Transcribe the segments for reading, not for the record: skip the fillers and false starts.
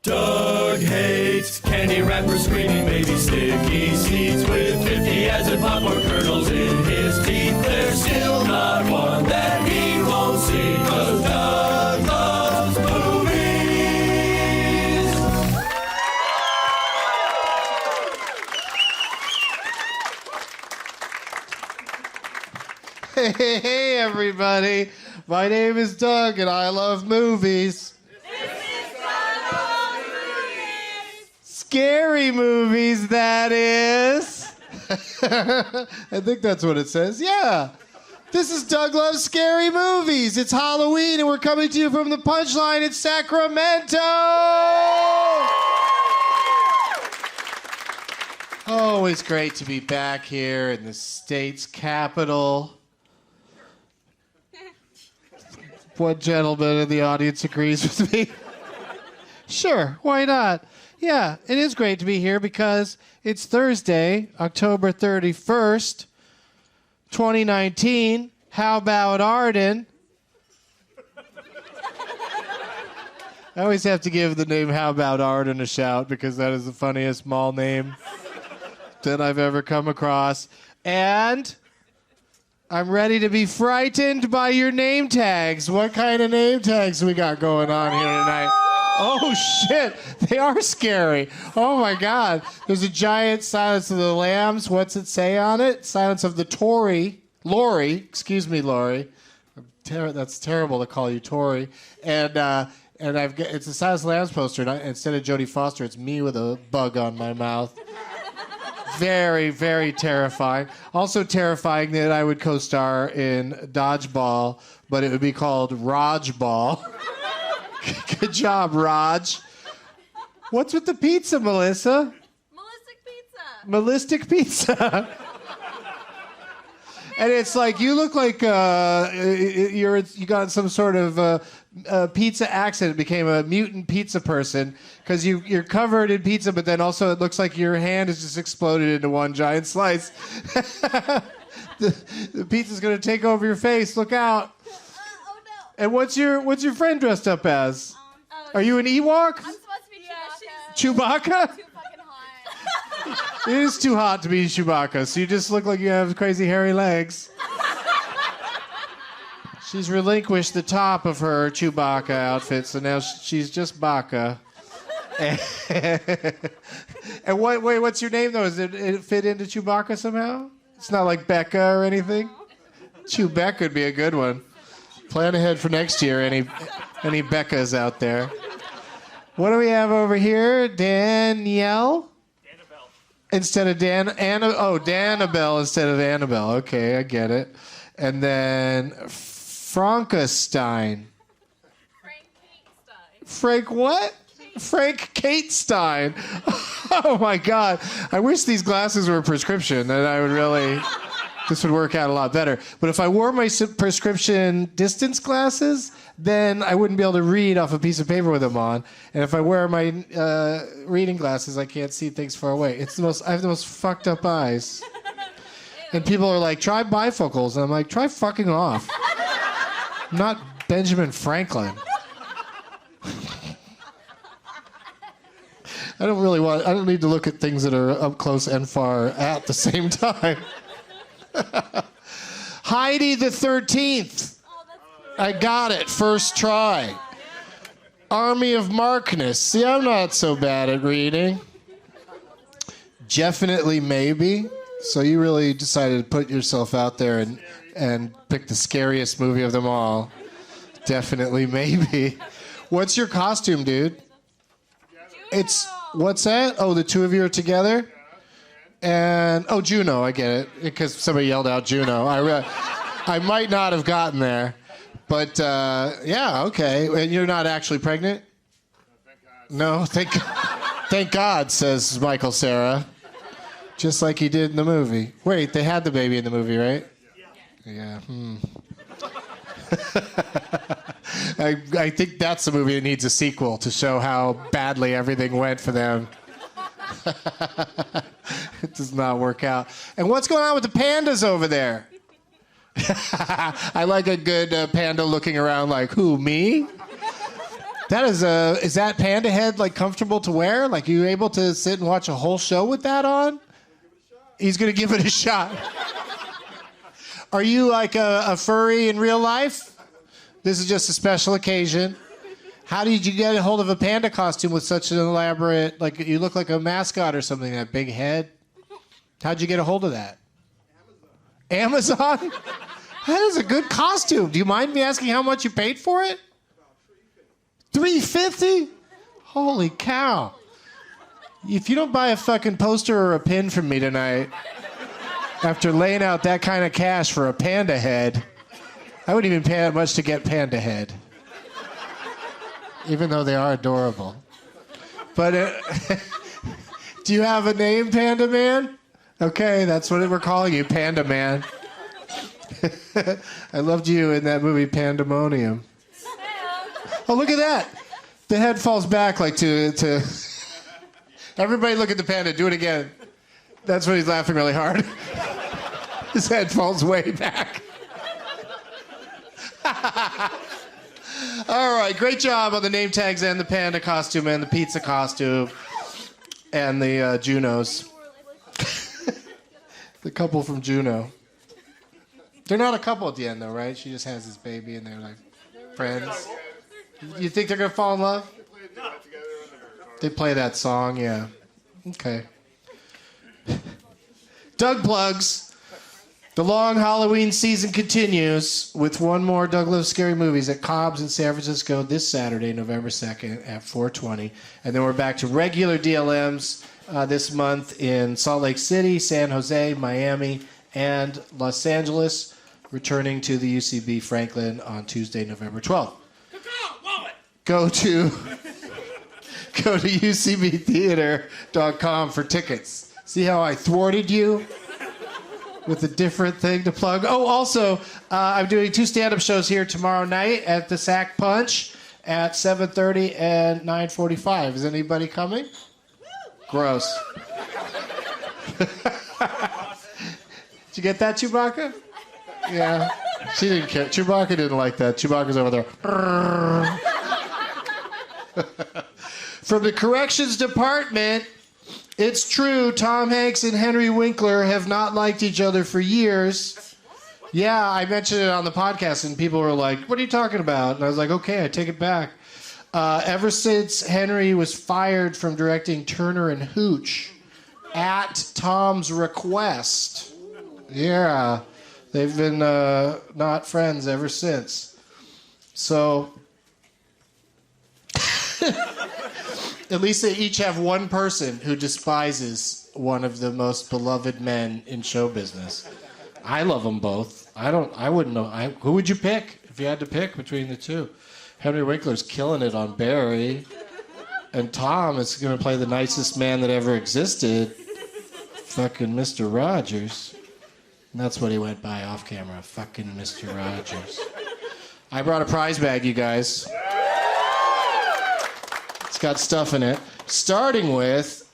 Doug hates candy wrappers, screaming baby sticky seeds with 50 acid popcorn kernels in his teeth. There's still not one that he won't see, 'cause Doug loves movies. Hey, everybody. My name is Doug, and I love movies. Scary movies, that is. I think that's what it says. Yeah. This is Doug Loves Scary Movies. It's Halloween, and we're coming to you from the Punchline in Sacramento. Always great to be back here in the state's capital. One gentleman in the audience agrees with me. Sure, why not? Yeah, it is great to be here because it's Thursday, October 31st, 2019. How about Arden? I always have to give the name How About Arden a shout because that is the funniest mall name that I've ever come across. And I'm ready to be frightened by your name tags. What kind of name tags we got going on here tonight? Oh, shit. They are scary. Oh, my God. There's a giant Silence of the Lambs. What's it say on it? Silence of the Tory. Lori. Excuse me, Lori. That's terrible to call you Tory. And it's a Silence of the Lambs poster. And instead of Jodie Foster, it's me with a bug on my mouth. Very, very terrifying. Also terrifying that I would co-star in Dodgeball, but it would be called Rajball. Good job, Raj. What's with the pizza, Melissa? Melistic pizza. And it's like, you look like you got some sort of pizza accident, became a mutant pizza person, because you're covered in pizza, but then also it looks like your hand has just exploded into one giant slice. the pizza's going to take over your face. Look out. And what's your friend dressed up as? Are you an Ewok? I'm supposed to be Chewbacca? Too fucking hot. It is too hot to be Chewbacca, so you just look like you have crazy hairy legs. She's relinquished the top of her Chewbacca outfit, so now she's just Baka. And what's your name, though? Does it fit into Chewbacca somehow? It's not like Becca or anything? Chewbacca would be a good one. Plan ahead for next year, any Beccas out there. What do we have over here? Danielle? Annabelle. Instead of Danabelle instead of Annabelle. Okay, I get it. And then Frankenstein. Frank what? Frank Kate Stein. Oh, my God. I wish these glasses were prescription, and I would really... This would work out a lot better. But if I wore my prescription distance glasses, then I wouldn't be able to read off a piece of paper with them on. And if I wear my reading glasses, I can't see things far away. I have the most fucked up eyes. And people are like, try bifocals. And I'm like, try fucking off. I'm not Benjamin Franklin. I don't need to look at things that are up close and far at the same time. Heidi the 13th. I got it. First try. Army of Markness. See, I'm not so bad at reading. Definitely maybe. So you really decided to put yourself out there and pick the scariest movie of them all. Definitely maybe. What's your costume, dude? What's that? Oh, the two of you are together? And Juno, I get it, because somebody yelled out Juno. I might not have gotten there, but yeah, okay. And you're not actually pregnant? No, thank God, says Michael Cera, just like he did in the movie. Wait, they had the baby in the movie, right? Yeah. I think that's the movie that needs a sequel to show how badly everything went for them. It does not work out. And what's going on with the pandas over there? I like a good panda looking around like, who, me? Is that panda head like comfortable to wear? Like, are you able to sit and watch a whole show with that on? He's gonna give it a shot. Are you like a furry in real life? This is just a special occasion. How did you get a hold of a panda costume with such an elaborate, like you look like a mascot or something, that big head? How'd you get a hold of that? Amazon? That is a good costume. Do you mind me asking how much you paid for it? $350? Holy cow. If you don't buy a fucking poster or a pin from me tonight, after laying out that kind of cash for a panda head, I wouldn't even pay that much to get panda head. Even though they are adorable. But do you have a name, Panda Man? Okay, that's what we're calling you, Panda Man. I loved you in that movie Pandemonium. Oh, look at that. The head falls back like to... Everybody look at the panda. Do it again. That's when he's laughing really hard. His head falls way back. All right, great job on the name tags and the panda costume and the pizza costume and the Junos. The couple from Juno. They're not a couple at the end, though, right? She just has this baby and they're like friends. You think they're going to fall in love? They play that song, yeah. Okay. Doug plugs. The long Halloween season continues with one more Doug Loves Scary Movies at Cobb's in San Francisco this Saturday, November 2nd at 4:20. And then we're back to regular DLMs this month in Salt Lake City, San Jose, Miami, and Los Angeles, returning to the UCB Franklin on Tuesday, November 12th. Go to UCBtheater.com for tickets. See how I thwarted you? With a different thing to plug. Oh, also, I'm doing 2 stand-up shows here tomorrow night at the Sack Punch at 7:30 and 9:45. Is anybody coming? Gross. Did you get that, Chewbacca? Yeah. She didn't care. Chewbacca didn't like that. Chewbacca's over there. From the corrections department, it's true, Tom Hanks and Henry Winkler have not liked each other for years. Yeah, I mentioned it on the podcast, and people were like, what are you talking about? And I was like, okay, I take it back. Ever since Henry was fired from directing Turner and Hooch at Tom's request. Yeah, they've been not friends ever since. So... At least they each have one person who despises one of the most beloved men in show business. I love them both. I wouldn't know. Who would you pick if you had to pick between the two? Henry Winkler's killing it on Barry. And Tom is going to play the nicest man that ever existed. Fucking Mr. Rogers. And that's what he went by off camera. Fucking Mr. Rogers. I brought a prize bag, you guys. It's got stuff in it. Starting with,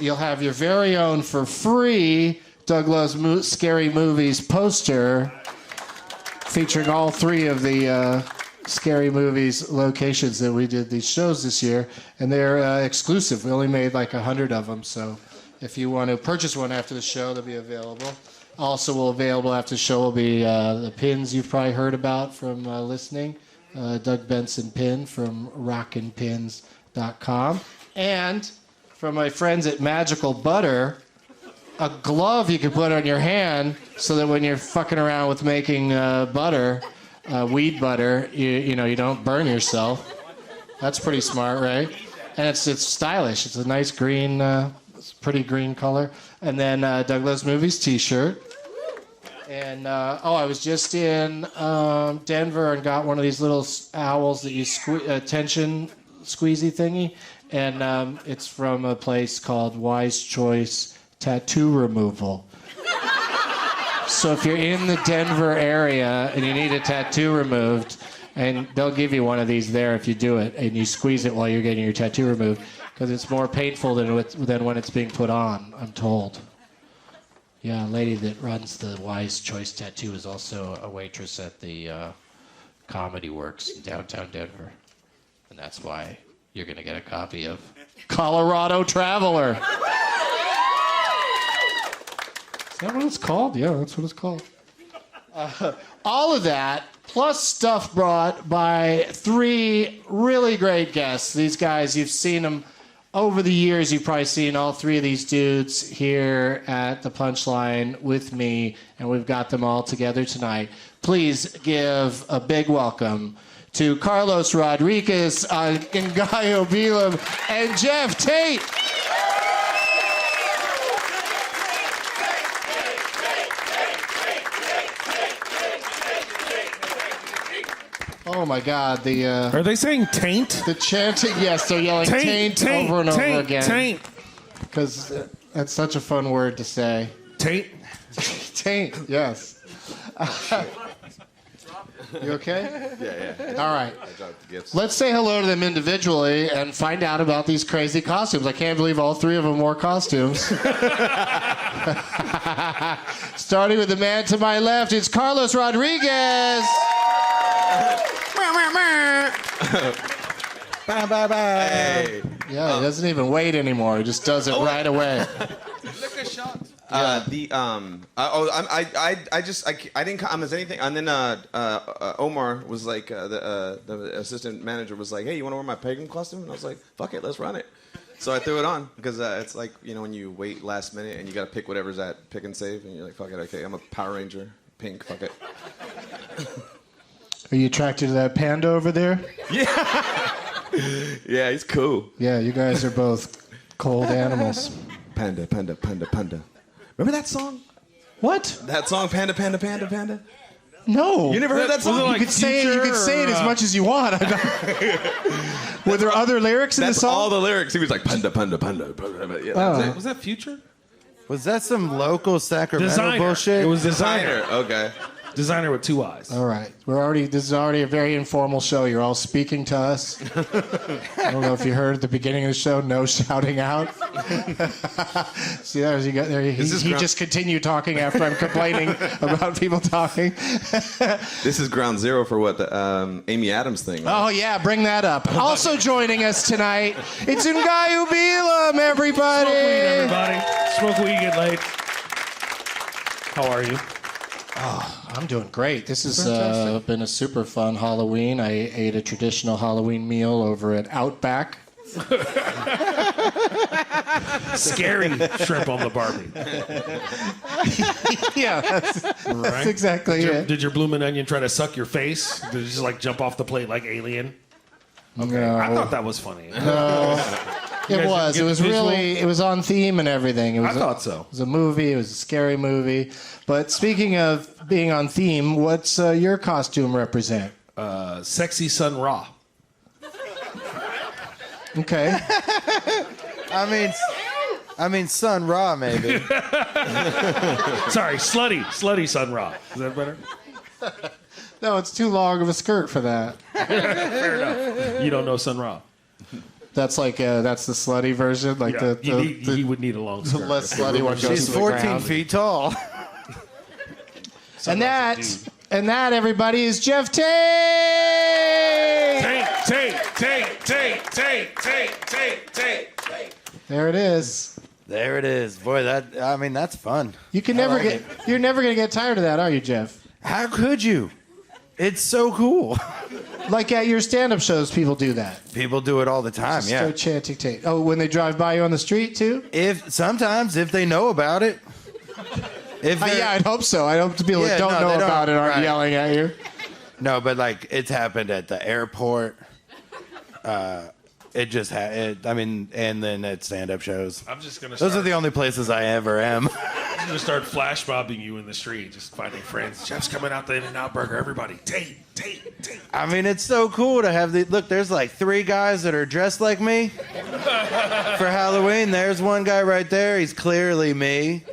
you'll have your very own for free Doug Loves Scary Movies poster featuring all 3 of the Scary Movies locations that we did these shows this year. And they're exclusive. We only made like 100 of them. So if you want to purchase one after the show, they'll be available. Also will available after the show will be the pins you've probably heard about from listening. Doug Benson pin from rockinpins.com. And from my friends at Magical Butter, a glove you can put on your hand so that when you're fucking around with making butter, weed butter, you know, you don't burn yourself. That's pretty smart, right? And it's stylish. It's a nice green, it's a pretty green color. And then Doug Loves Movies t-shirt. And, I was just in Denver and got one of these little owls that you tension squeezy thingy. And it's from a place called Wise Choice Tattoo Removal. So if you're in the Denver area and you need a tattoo removed, and they'll give you one of these there if you do it, and you squeeze it while you're getting your tattoo removed, because it's more painful than when it's being put on, I'm told. Yeah, a lady that runs the Wise Choice Tattoo is also a waitress at the Comedy Works in downtown Denver. And that's why you're going to get a copy of Colorado Traveler. Is that what it's called? Yeah, that's what it's called. All of that, plus stuff brought by 3 really great guests. These guys, you've seen them over the years. You've probably seen all 3 of these dudes here at the Punchline with me, and we've got them all together tonight. Please give a big welcome to Carlos Rodriguez, Ngaio Bealum, and Geoff Tate. Oh my God! Are they saying taint? The chanting, yes, they're yelling taint, over and over again. Taint. Because that's such a fun word to say. Taint? Taint, yes. You okay? Yeah. All right. Let's say hello to them individually and find out about these crazy costumes. I can't believe all 3 of them wore costumes. Starting with the man to my left, it's Carlos Rodriguez. Hey. Yeah, he doesn't even wait anymore. He just does it right away. Liquor shot. I didn't come as anything. And then Omar was like, the assistant manager was like, hey, you want to wear my pagan costume? And I was like, fuck it, let's run it. So I threw it on because it's like, you know, when you wait last minute and you got to pick whatever's at pick and save, and you're like, fuck it, okay, I'm a Power Ranger, pink, fuck it. Are you attracted to that panda over there? Yeah. Yeah, he's cool. Yeah, you guys are both cold animals. Panda. Remember that song? What? That song, Panda, Panda, Panda, Panda? No. You never heard that song? You could say it as much as you want. Were there other lyrics in the song? That's all the lyrics. He was like, Panda, Panda, Panda. Yeah, Was that Future? Was that some local Sacramento Designer. bullshit? It was Designer. Okay. Designer with 2 eyes. All right. This is already a very informal show. You're all speaking to us. I don't know if you heard at the beginning of the show, no shouting out. See, there you go. He just continued talking after I'm complaining about people talking. This is ground zero for what the Amy Adams thing. Right? Oh, yeah, bring that up. Also joining us tonight, it's Ngaio Bealum, everybody. Smoke weed, everybody. Smoke weed, get laid. How are you? Oh, I'm doing great. This has been a super fun Halloween. I ate a traditional Halloween meal over at Outback. Scary shrimp on the Barbie. Yeah, that's exactly it. Did your bloomin' onion try to suck your face? Did it just like jump off the plate like Alien? No. I thought that was funny. No. It was. It was really. It was on theme and everything. I thought so. It was a movie. It was a scary movie. But speaking of being on theme, what's your costume represent? Sexy Sun Ra. Okay. I mean, Sun Ra, maybe. Sorry, slutty Sun Ra. Is that better? No, it's too long of a skirt for that. Fair enough. You don't know Sun Ra. That's like that's the slutty version, like Yeah, the he would need a long the skirt. less slutty one goes She's to the 14 ground. feet tall. And that, everybody, is Geoff Tate. Take. There it is. There it is. Boy, that's fun. You can never get. You're never gonna get tired of that, are you, Geoff? How could you? It's so cool. Like at your stand-up shows, people do that. People do it all the time, Just yeah. start chanting Tate. Oh, when they drive by you on the street too? Sometimes if they know about it. Yeah, I'd hope so. I hope the people that don't know about it aren't yelling at you. No, but like it's happened at the airport. It just and then at stand-up shows. I'm just gonna. Those are the only places I ever am. I'm gonna start flash mobbing you in the street, just finding friends. Jeff's coming out the In-N-Out Burger. Everybody, Tate. I mean, it's so cool to have look, there's like 3 guys that are dressed like me for Halloween. There's one guy right there. He's clearly me.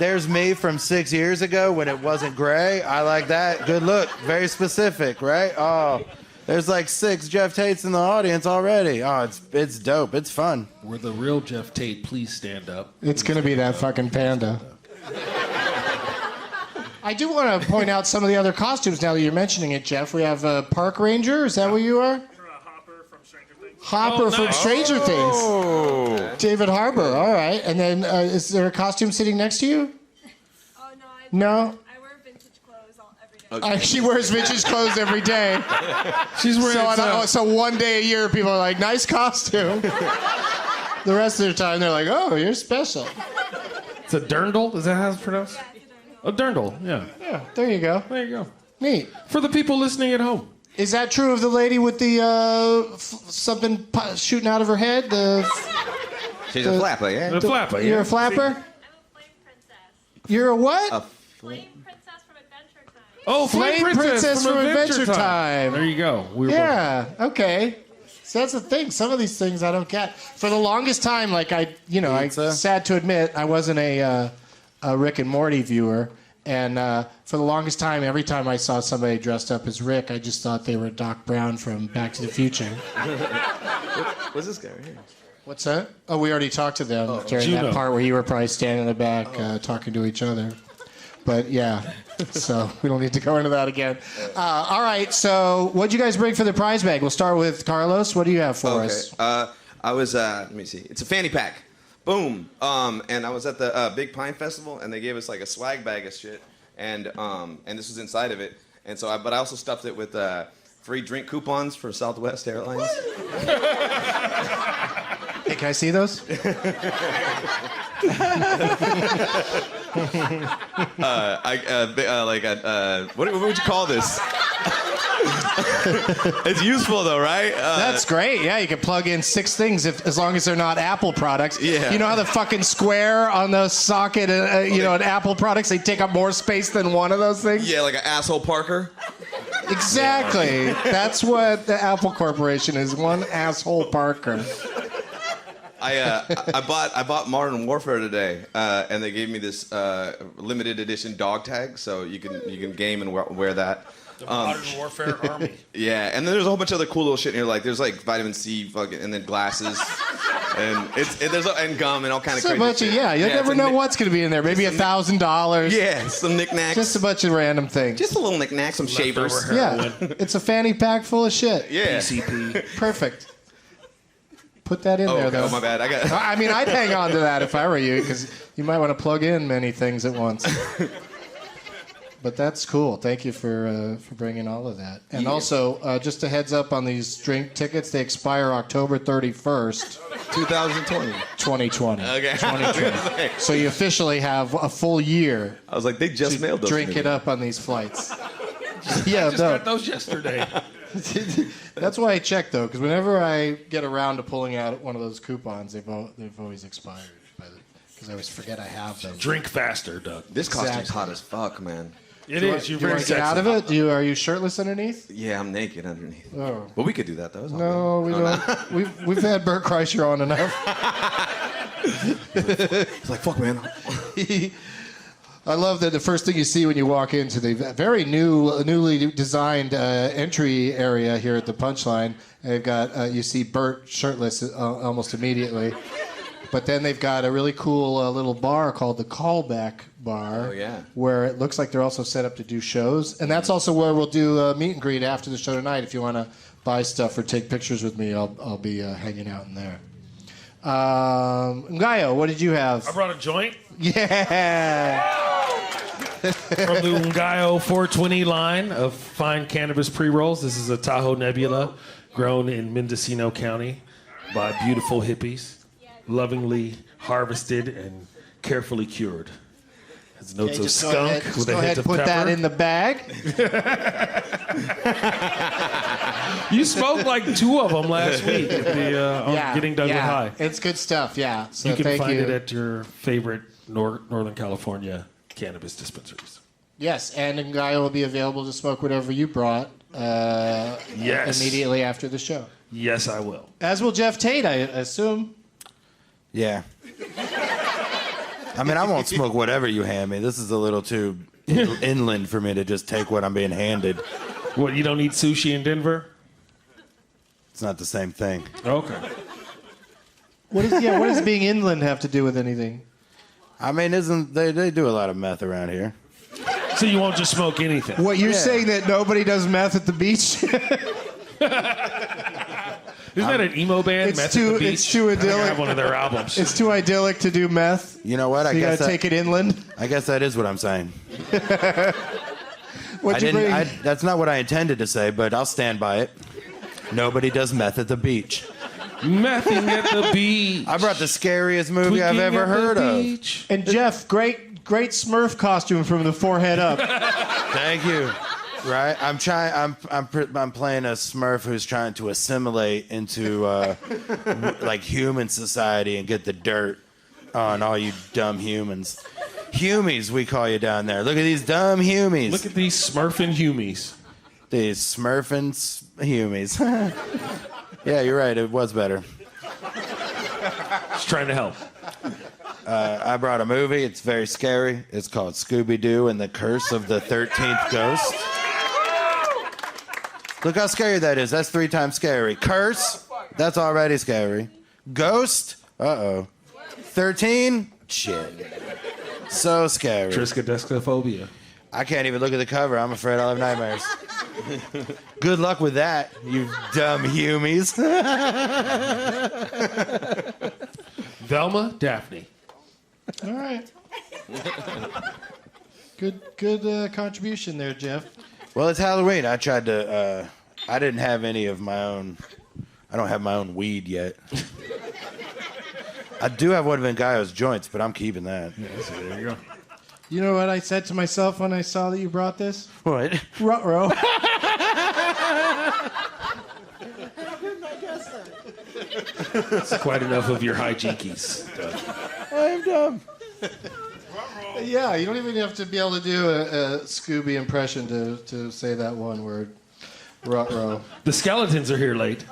There's me from 6 years ago when it wasn't gray. I like that. Good look. Very specific, right? Oh, there's like 6 Geoff Tates in the audience already. Oh, it's dope. It's fun. We're the real Geoff Tate. Please stand up. It's going to be that fucking panda. I do want to point out some of the other costumes now that you're mentioning it, Geoff. We have a park ranger. Is that what you are? Hopper Hopper from nice. Stranger Things. David Harbour. All right. And then is there a costume sitting next to you? Oh no, No. I wear vintage clothes every day. She wears vintage clothes every day. She's wearing So one day a year, people are like, nice costume. The rest of the time, they're like, oh, you're special. it's a dirndl. Is that how it's pronounced? Yeah, it's a A dirndl. Yeah. Yeah, there you go. There you go. Neat. For the people listening at home. Is that true of the lady with the something shooting out of her head? She's a flapper, yeah. The flapper. You're Yeah. a flapper? I'm a flame princess. You're a what? Flame princess from Adventure Time. Oh, Flame Princess from Adventure Time. There you go. We were Yeah. Okay. So that's the thing. Some of these things I don't get. For the longest time, like I sad to admit, I wasn't a Rick and Morty viewer, and for the longest time, every time I saw somebody dressed up as Rick, I just thought they were Doc Brown from Back to the Future. What's this guy right here? What's that? Oh, we already talked to them during Juno. that part where you were probably standing in the back talking to each other. But yeah, so we don't need to go into that again. All right, so what'd you guys bring for the prize bag? We'll start with Carlos. What do you have for us? I was, let me see. It's a fanny pack. Boom. And I was at the Big Pine Festival, and they gave us like a swag bag of shit, and this was inside of it. And so, but I also stuffed it with free drink coupons for Southwest Airlines. Hey, can I see those? What would you call this? It's useful though, right? That's great. Yeah, you can plug in 6 things as long as they're not Apple products. Yeah. You know how the fucking square on the socket, in Apple products, they take up more space than one of those things? Yeah, like an asshole Parker. Exactly. That's what the Apple Corporation is. One asshole Parker. I bought Modern Warfare today, and they gave me this limited edition dog tag, so you can game and wear that. The Modern Warfare Army. Yeah, and then there's a whole bunch of other cool little shit in here, like there's like vitamin C, fucking, and then glasses, and and gum and all kind of Just a crazy bunch shit. of, you never know what's going to be in there. Maybe $1,000. Yeah, some knickknacks. Just a bunch of random things. Just a little knickknack, some shavers. Leftover Yeah, it's a fanny pack full of shit. Yeah. PCP. Perfect. Put that in there, Okay, though. oh my bad. I got. I mean, I'd hang on to that if I were you, because you might want to plug in many things at once. But that's cool. Thank you for bringing all of that. And also, just a heads up on these drink tickets, they expire October 31st, 2020. 2020. Okay. 2020. So you officially have a full year I was like, they just to mailed those. drink to me. it up on these flights. Yeah, Just got those yesterday. That's why I check, though, because whenever I get around to pulling out one of those coupons, they've always expired. Because I always forget I have them. Drink faster, Doug. This costume's Exactly. hot as fuck, man. It is. You're Do you very want to get sexy. out of it? Are you shirtless underneath? Yeah, I'm naked underneath. Oh. But we could do that though. It's all No, we don't. We've had Bert Kreischer on enough. good. It's like, fuck, man. I love that the first thing you see when you walk into the very newly designed entry area here at the Punchline, they've got you see Bert shirtless almost immediately. But then they've got a really cool little bar called the Callback Bar, Oh, yeah. where it looks like they're also set up to do shows. And that's also where we'll do a meet and greet after the show tonight. If you want to buy stuff or take pictures with me, I'll be hanging out in there. Ngaio, what did you have? I brought a joint Yeah. from the Ngaio 420 line of fine cannabis pre-rolls. This is a Tahoe Nebula grown in Mendocino County by beautiful hippies, lovingly harvested and carefully cured. Has notes of Just go skunk ahead, just with go a ahead hint and of put pepper. that in the bag. You smoked like 2 of them last week at the, on Getting Doug with High. It's good stuff, yeah. So You can thank find you. it at your favorite Northern California cannabis dispensaries. Yes, and Ngaio will be available to smoke whatever you brought Yes. immediately after the show. Yes, I will. As will Geoff Tate, I assume. Yeah. I mean, I won't smoke whatever you hand me. This is a little too inland for me to just take what I'm being handed. What, you don't eat sushi in Denver? It's not the same thing. Okay. What does being inland have to do with anything? I mean, they do a lot of meth around here. So you won't just smoke anything? What, you're Yeah. saying that nobody does meth at the beach? Isn't that an emo band? It's Meth too- at the Beach? it's too I think I idyllic. have one of their albums. It's too idyllic to do meth. You know what? So I you guess gotta take it inland. I guess that is what I'm saying. What'd you bring? That's not what I intended to say, but I'll stand by it. Nobody does meth at the beach. Mething at the beach. I brought the scariest movie I've Tweaking ever at the heard of. beach. And Jeff, great Smurf costume from the forehead up. Thank you. Right? I'm playing a Smurf who's trying to assimilate into like human society and get the dirt on all you dumb humans. Humies, we call you down there. Look at these dumb humies. Look at these smurfing humies. These smurfing humies. Yeah, you're right. It was better. Just trying to help. I brought a movie. It's very scary. It's called Scooby-Doo and the Curse of the 13th Ghost. Look how scary that is. That's 3 times scary. Curse, that's already scary. Ghost, uh-oh. 13, shit. So scary. Triskaidekaphobia. I can't even look at the cover. I'm afraid I'll have nightmares. Good luck with that, you dumb humies. Velma, Daphne. All right. Good contribution there, Jeff. Well, it's Halloween. I tried to, I didn't have any of my own, I don't have my own weed yet. I do have one of Ngaio's joints, but I'm keeping that. Yeah, so there you go. You know what I said to myself when I saw that you brought this? What? Ruh-roh. It's quite enough of your hijinkies. I am dumb. Yeah, you don't even have to be able to do a Scooby impression to say that one word. Ruh-roh. The skeletons are here late.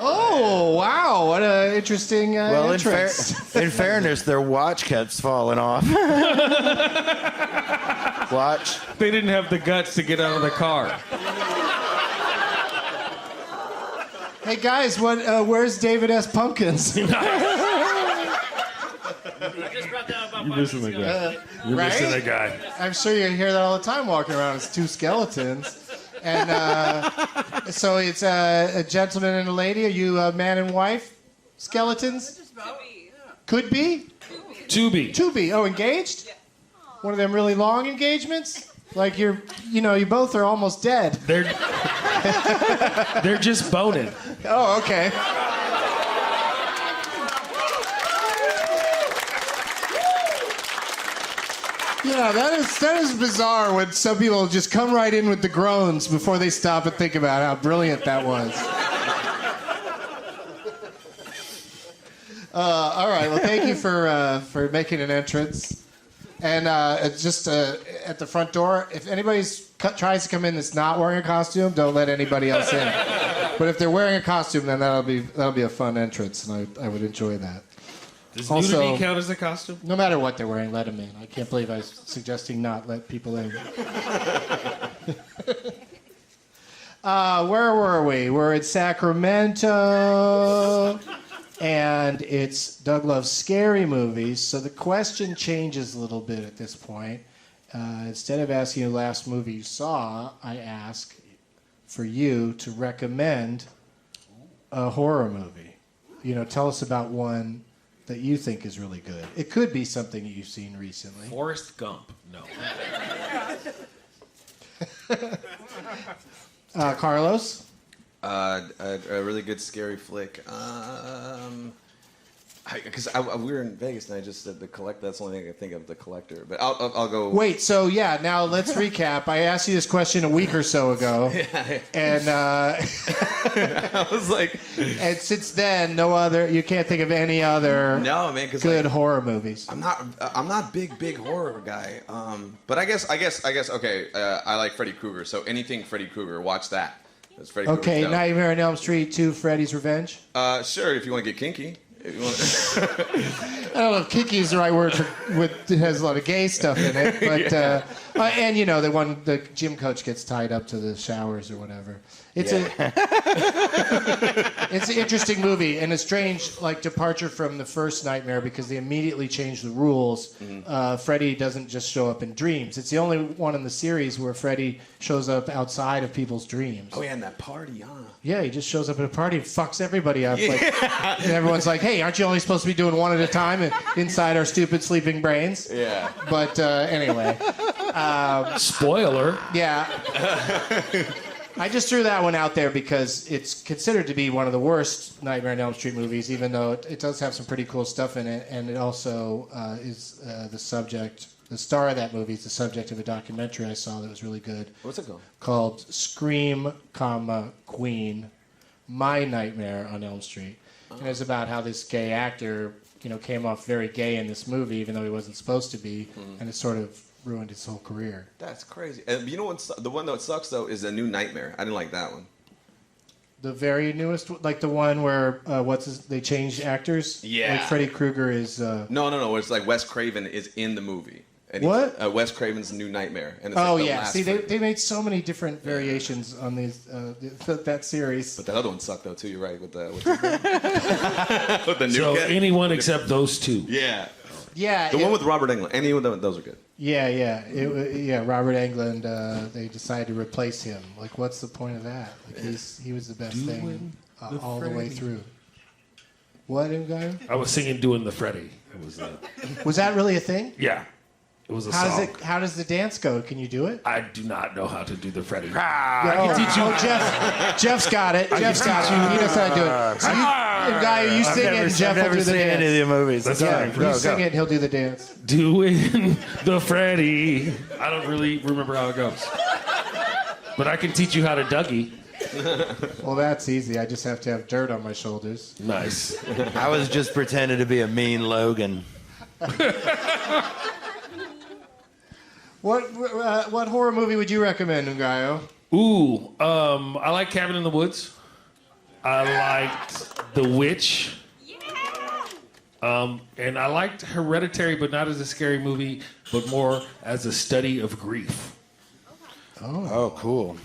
Oh, wow. What an interesting Well, entrance. in fairness, their watch kept falling off. Watch. They didn't have the guts to get out of the car. Hey, guys, where's David S. Pumpkins? You're missing the guy. You're right? missing the guy. I'm sure you hear that all the time walking around. It's 2 skeletons. And so it's a gentleman and a lady. Are you a man and wife? Skeletons? Could be. To be. To be. Oh, engaged? One of them really long engagements? Like you both are almost dead. They're just boning. Oh, okay. Yeah, that is bizarre when some people just come right in with the groans before they stop and think about how brilliant that was. All right, well, thank you for making an entrance. And just at the front door, if anybody tries to come in that's not wearing a costume, don't let anybody else in. But if they're wearing a costume, then that'll be a fun entrance, and I would enjoy that. Does Also, nudity count as a costume? No matter what they're wearing, let them in. I can't believe I was suggesting not let people in. Where were we? We're in Sacramento, and it's Doug Loves Scary Movies. So the question changes a little bit at this point. Instead of asking you the last movie you saw, I ask for you to recommend a horror movie. Tell us about one that you think is really good. It could be something that you've seen recently. Forrest Gump. No. Carlos? A really good scary flick. Because we were in Vegas and I just said The Collector. That's the only thing I can think of, The Collector. But I'll go. Wait, so yeah, now let's recap. I asked you this question a week or so ago. And I was like, and since then, you can't think of any other no, man, because good horror movies. I'm not big horror guy. But I guess okay. I like Freddy Krueger, so anything Freddy Krueger, watch that. That's Freddy Krueger's Okay, dope. Nightmare on Elm Street 2, Freddy's Revenge. Sure, if you want to get kinky. If you want I don't know if kinky is the right word it has a lot of gay stuff in it, but And you know, the gym coach gets tied up to the showers or whatever. It's it's an interesting movie and a strange departure from the first Nightmare because they immediately changed the rules. Freddy doesn't just show up in dreams. It's the only one in the series where Freddy shows up outside of people's dreams. Oh yeah, and that party, huh? Yeah, he just shows up at a party and fucks everybody up. And everyone's like, "Hey, aren't you only supposed to be doing one at a time inside our stupid sleeping brains?" Yeah. But anyway. Spoiler. Yeah. I just threw that one out there because it's considered to be one of the worst Nightmare on Elm Street movies, even though it does have some pretty cool stuff in it, and it also is the star of that movie is the subject of a documentary I saw that was really good. What's it called? Called Scream, Queen, My Nightmare on Elm Street. And it's about how this gay actor, came off very gay in this movie, even though he wasn't supposed to be, and it sort of ruined his whole career. That's crazy. And you know what? The one that sucks though is a New Nightmare. I didn't like that one. The very newest, like the one where they changed actors. Yeah. Like Freddy Krueger is. No. It's like Wes Craven is in the movie. And What? Wes Craven's New Nightmare. And it's Oh like the yeah. last See, Freddy. they made so many different variations on these that series. But that other one sucked though too. You're right with the with the new So kid. anyone except those two. Yeah. Yeah. The one with Robert Englund. Any of those are good. Yeah. Robert Englund. They decided to replace him. Like, what's the point of that? Like, he was the best thing all the way through. What, guy? I was singing "Doing the Freddy." It was Was that really a thing? yeah. It was a song. How does the dance go? Can you do it? I do not know how to do the Freddy. Jeff's got it. Jeff's got it. He knows how to do it. So you sing it, and Jeff will do the any of dance. the movies. That's Yeah, fine. you sing it, and he'll do the dance. Doing the Freddy. I don't really remember how it goes. But I can teach you how to Dougie. Well, that's easy. I just have to have dirt on my shoulders. Nice. I was just pretending to be a mean Logan. What horror movie would you recommend, Ngaio? Ooh, I like Cabin in the Woods. I liked The Witch. And I liked Hereditary, but not as a scary movie, but more as a study of grief. Oh, cool.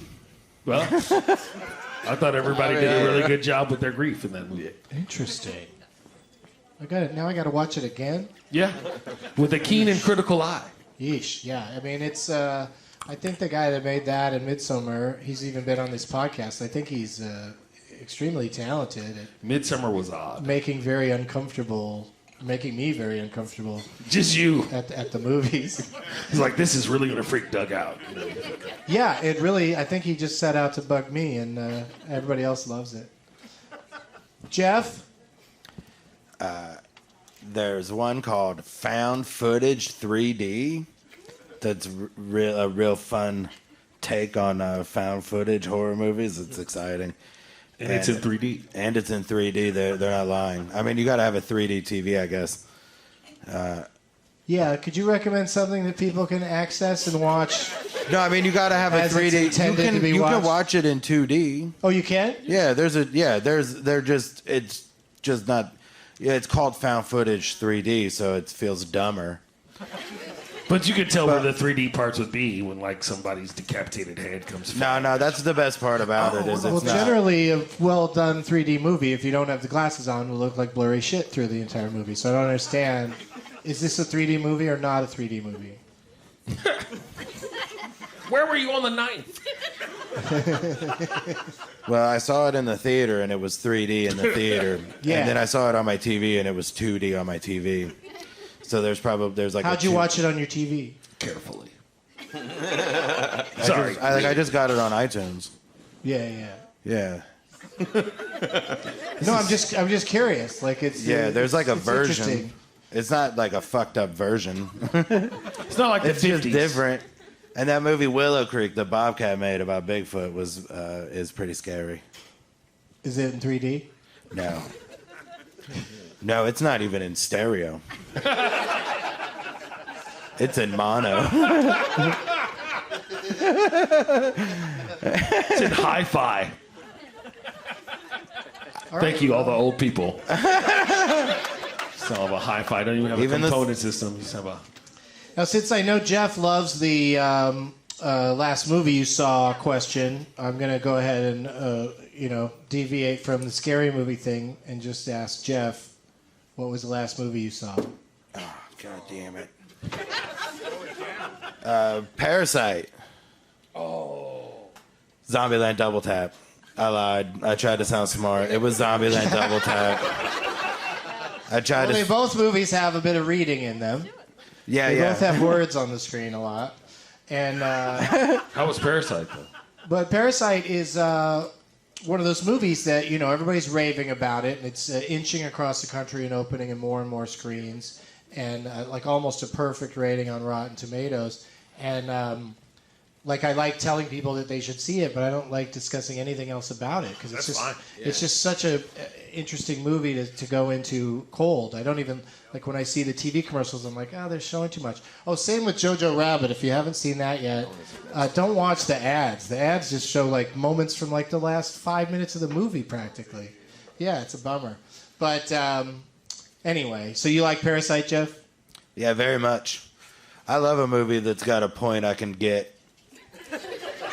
Well, I thought everybody did a really good job with their grief in that movie. Interesting. I got it. Now I got to watch it again. Yeah, with a keen and critical eye. Yeesh. Yeah. I mean, it's. I think the guy that made that and Midsommar, he's even been on this podcast. I think he's extremely talented at Midsummer was odd. making me very uncomfortable Just you. at the movies. He's like, this is really gonna freak Doug out. Yeah, it really. I think he just set out to bug me, and everybody else loves it. Jeff. There's one called Found Footage 3D. That's a real fun take on found footage horror movies. It's exciting. And it's in 3D. And it's in 3D. They're not lying. I mean, you got to have a 3D TV, I guess. Yeah, could you recommend something that people can access and watch? No, I mean, you got to have a As 3D. it's intended to be You can watched? watch it in 2D. Oh, you can? Yeah, it's just not. Yeah, it's called Found Footage 3D, so it feels dumber. But you could tell where the 3D parts would be when, like, somebody's decapitated head comes. No, that's the best part about it. Is Well, it's not. generally, a well-done 3D movie, if you don't have the glasses on, will look like blurry shit through the entire movie. So I don't understand. Is this a 3D movie or not a 3D movie? Where were you on the 9th? Well, I saw it in the theater, and it was 3D in the theater. Yeah. And then I saw it on my TV, and it was 2D on my TV. So there's like. How'd you watch it on your TV? Carefully. Sorry, I just got it on iTunes. Yeah. Yeah. No, I'm just curious. Like it's. Yeah, there's like a it's version. interesting. It's not like a fucked up version. It's not like the It's 50s. just different. And that movie Willow Creek that Bobcat made about Bigfoot is pretty scary. Is it in 3D? No. No, it's not even in stereo. It's in mono. It's in hi-fi. Thank you, all the old people. Just don't have a hi-fi. Don't even have Even a the- component system. You just have a... Now, since I know Geoff loves the last movie you saw question, I'm going to go ahead and, deviate from the scary movie thing and just ask Geoff, what was the last movie you saw? Oh, God damn it. Parasite. Oh. Zombieland Double Tap. I lied. I tried to sound smart. It was Zombieland Double Tap. Both movies have a bit of reading in them. Yeah, They both have words on the screen a lot. And How was Parasite, though? but Parasite is one of those movies that, everybody's raving about it, and it's inching across the country and opening in more screens, and like almost a perfect rating on Rotten Tomatoes. And I like telling people that they should see it, but I don't like discussing anything else about it because it's just such a interesting movie to go into cold. I don't even like when I see the TV commercials. I'm like, they're showing too much. Oh, same with Jojo Rabbit. If you haven't seen that yet, don't watch the ads. The ads just show like moments from like the last 5 minutes of the movie, practically. Yeah, it's a bummer. But anyway, so you like Parasite, Geoff? Yeah, very much. I love a movie that's got a point I can get.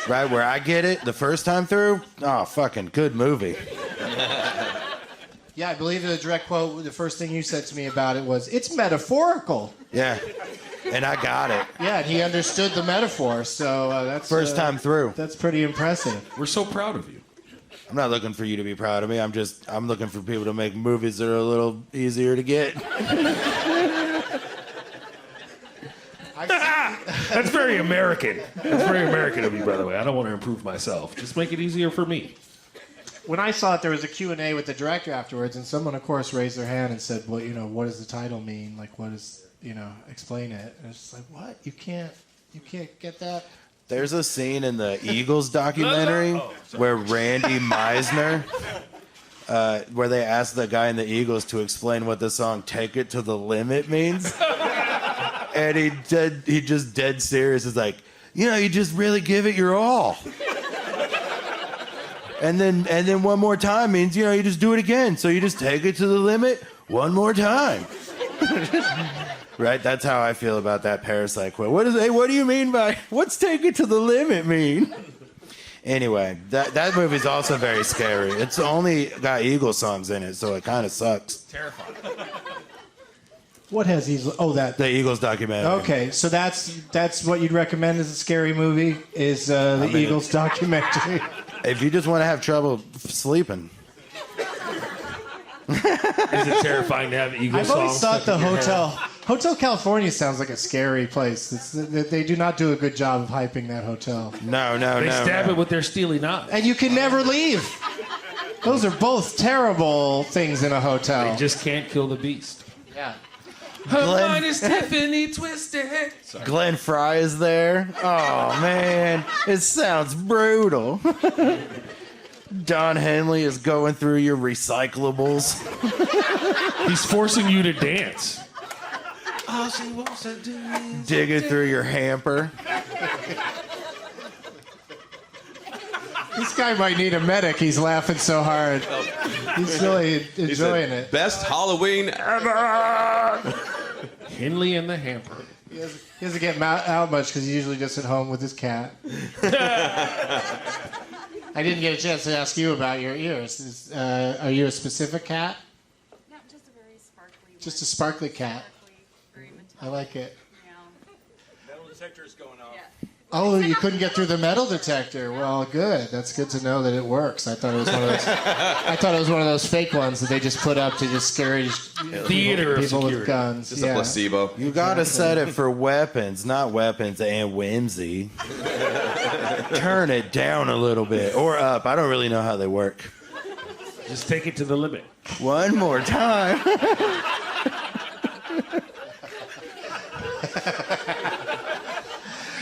Right where I get it the first time through, fucking good movie. Yeah, I believe the direct quote, the first thing you said to me about it was, it's metaphorical. Yeah, and I got it. Yeah, and he understood the metaphor, so that's... First time through. That's pretty impressive. We're so proud of you. I'm not looking for you to be proud of me. I'm looking for people to make movies that are a little easier to get. That's very American. That's very American of you, by the way. I don't want to improve myself. Just make it easier for me. When I saw it, there was a Q&A with the director afterwards, and someone, of course, raised their hand and said, well, what does the title mean? Like, what is, explain it. And it's just like, what? You can't get that? There's a scene in the Eagles documentary where Randy Meisner, where they asked the guy in the Eagles to explain what the song "Take It to the Limit" means, and he just dead serious is like, you just really give it your all, and then one more time means you just do it again. So you just take it to the limit one more time. Right, that's how I feel about that Parasite quote. What do you mean by what's take it to the limit mean? Anyway, that movie's also very scary. It's only got Eagle songs in it, so it kind of sucks. Terrifying. What has Eagles? Oh, The Eagles documentary. Okay, so that's what you'd recommend as a scary movie is Eagles documentary. If you just want to have trouble sleeping. Is it terrifying to have Eagles songs? I've always thought the Hotel California sounds like a scary place. They do not do a good job of hyping that hotel. No. They stab it with their steely knives. And you can never leave. Those are both terrible things in a hotel. They just can't kill the beast. Yeah. Her mind is Tiffany twisted. Sorry. Glenn Fry is there. Oh, man. It sounds brutal. Don Henley is going through your recyclables. He's forcing you to dance. All she wants to do is Digging through your hamper. This guy might need a medic. He's laughing so hard. He's really enjoying it. Best Halloween ever. Henley and the hamper. He doesn't get out much because he's usually just at home with his cat. I didn't get a chance to ask you about your ears. Are you a specific cat? No, just a very sparkly. Just a sparkly cat. Very metallic. I like it. Yeah. Metal detector's going off. Yeah. Oh, you couldn't get through the metal detector. Well, good. That's good to know that it works. I thought it was one of those. I thought it was one of those fake ones that they just put up to just scare Theater of people with security. guns. Just a placebo. You gotta set it for weapons, not weapons and whimsy. Turn it down a little bit. Or up. I don't really know how they work. Just take it to the limit. One more time.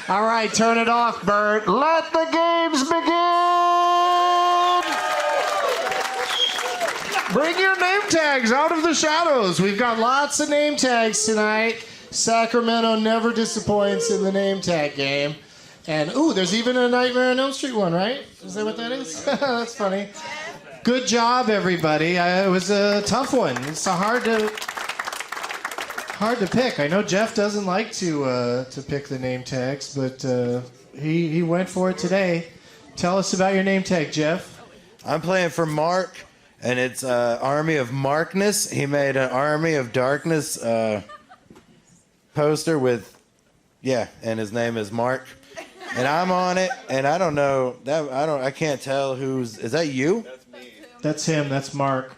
All right, turn it off, Bert. Let the games begin! Bring your name tags out of the shadows. We've got lots of name tags tonight. Sacramento never disappoints in the name tag game. And, ooh, there's even a Nightmare on Elm Street one, right? Is that what that is? That's funny. Good job, everybody. It was a tough one. It's a hard hard to pick. I know Geoff doesn't like to pick the name tags, but he went for it today. Tell us about your name tag, Geoff. I'm playing for Mark, and it's Army of Markness. He made an Army of Darkness poster with, and his name is Mark. And I'm on it, and I don't know I can't tell is that you? That's him. That's Mark.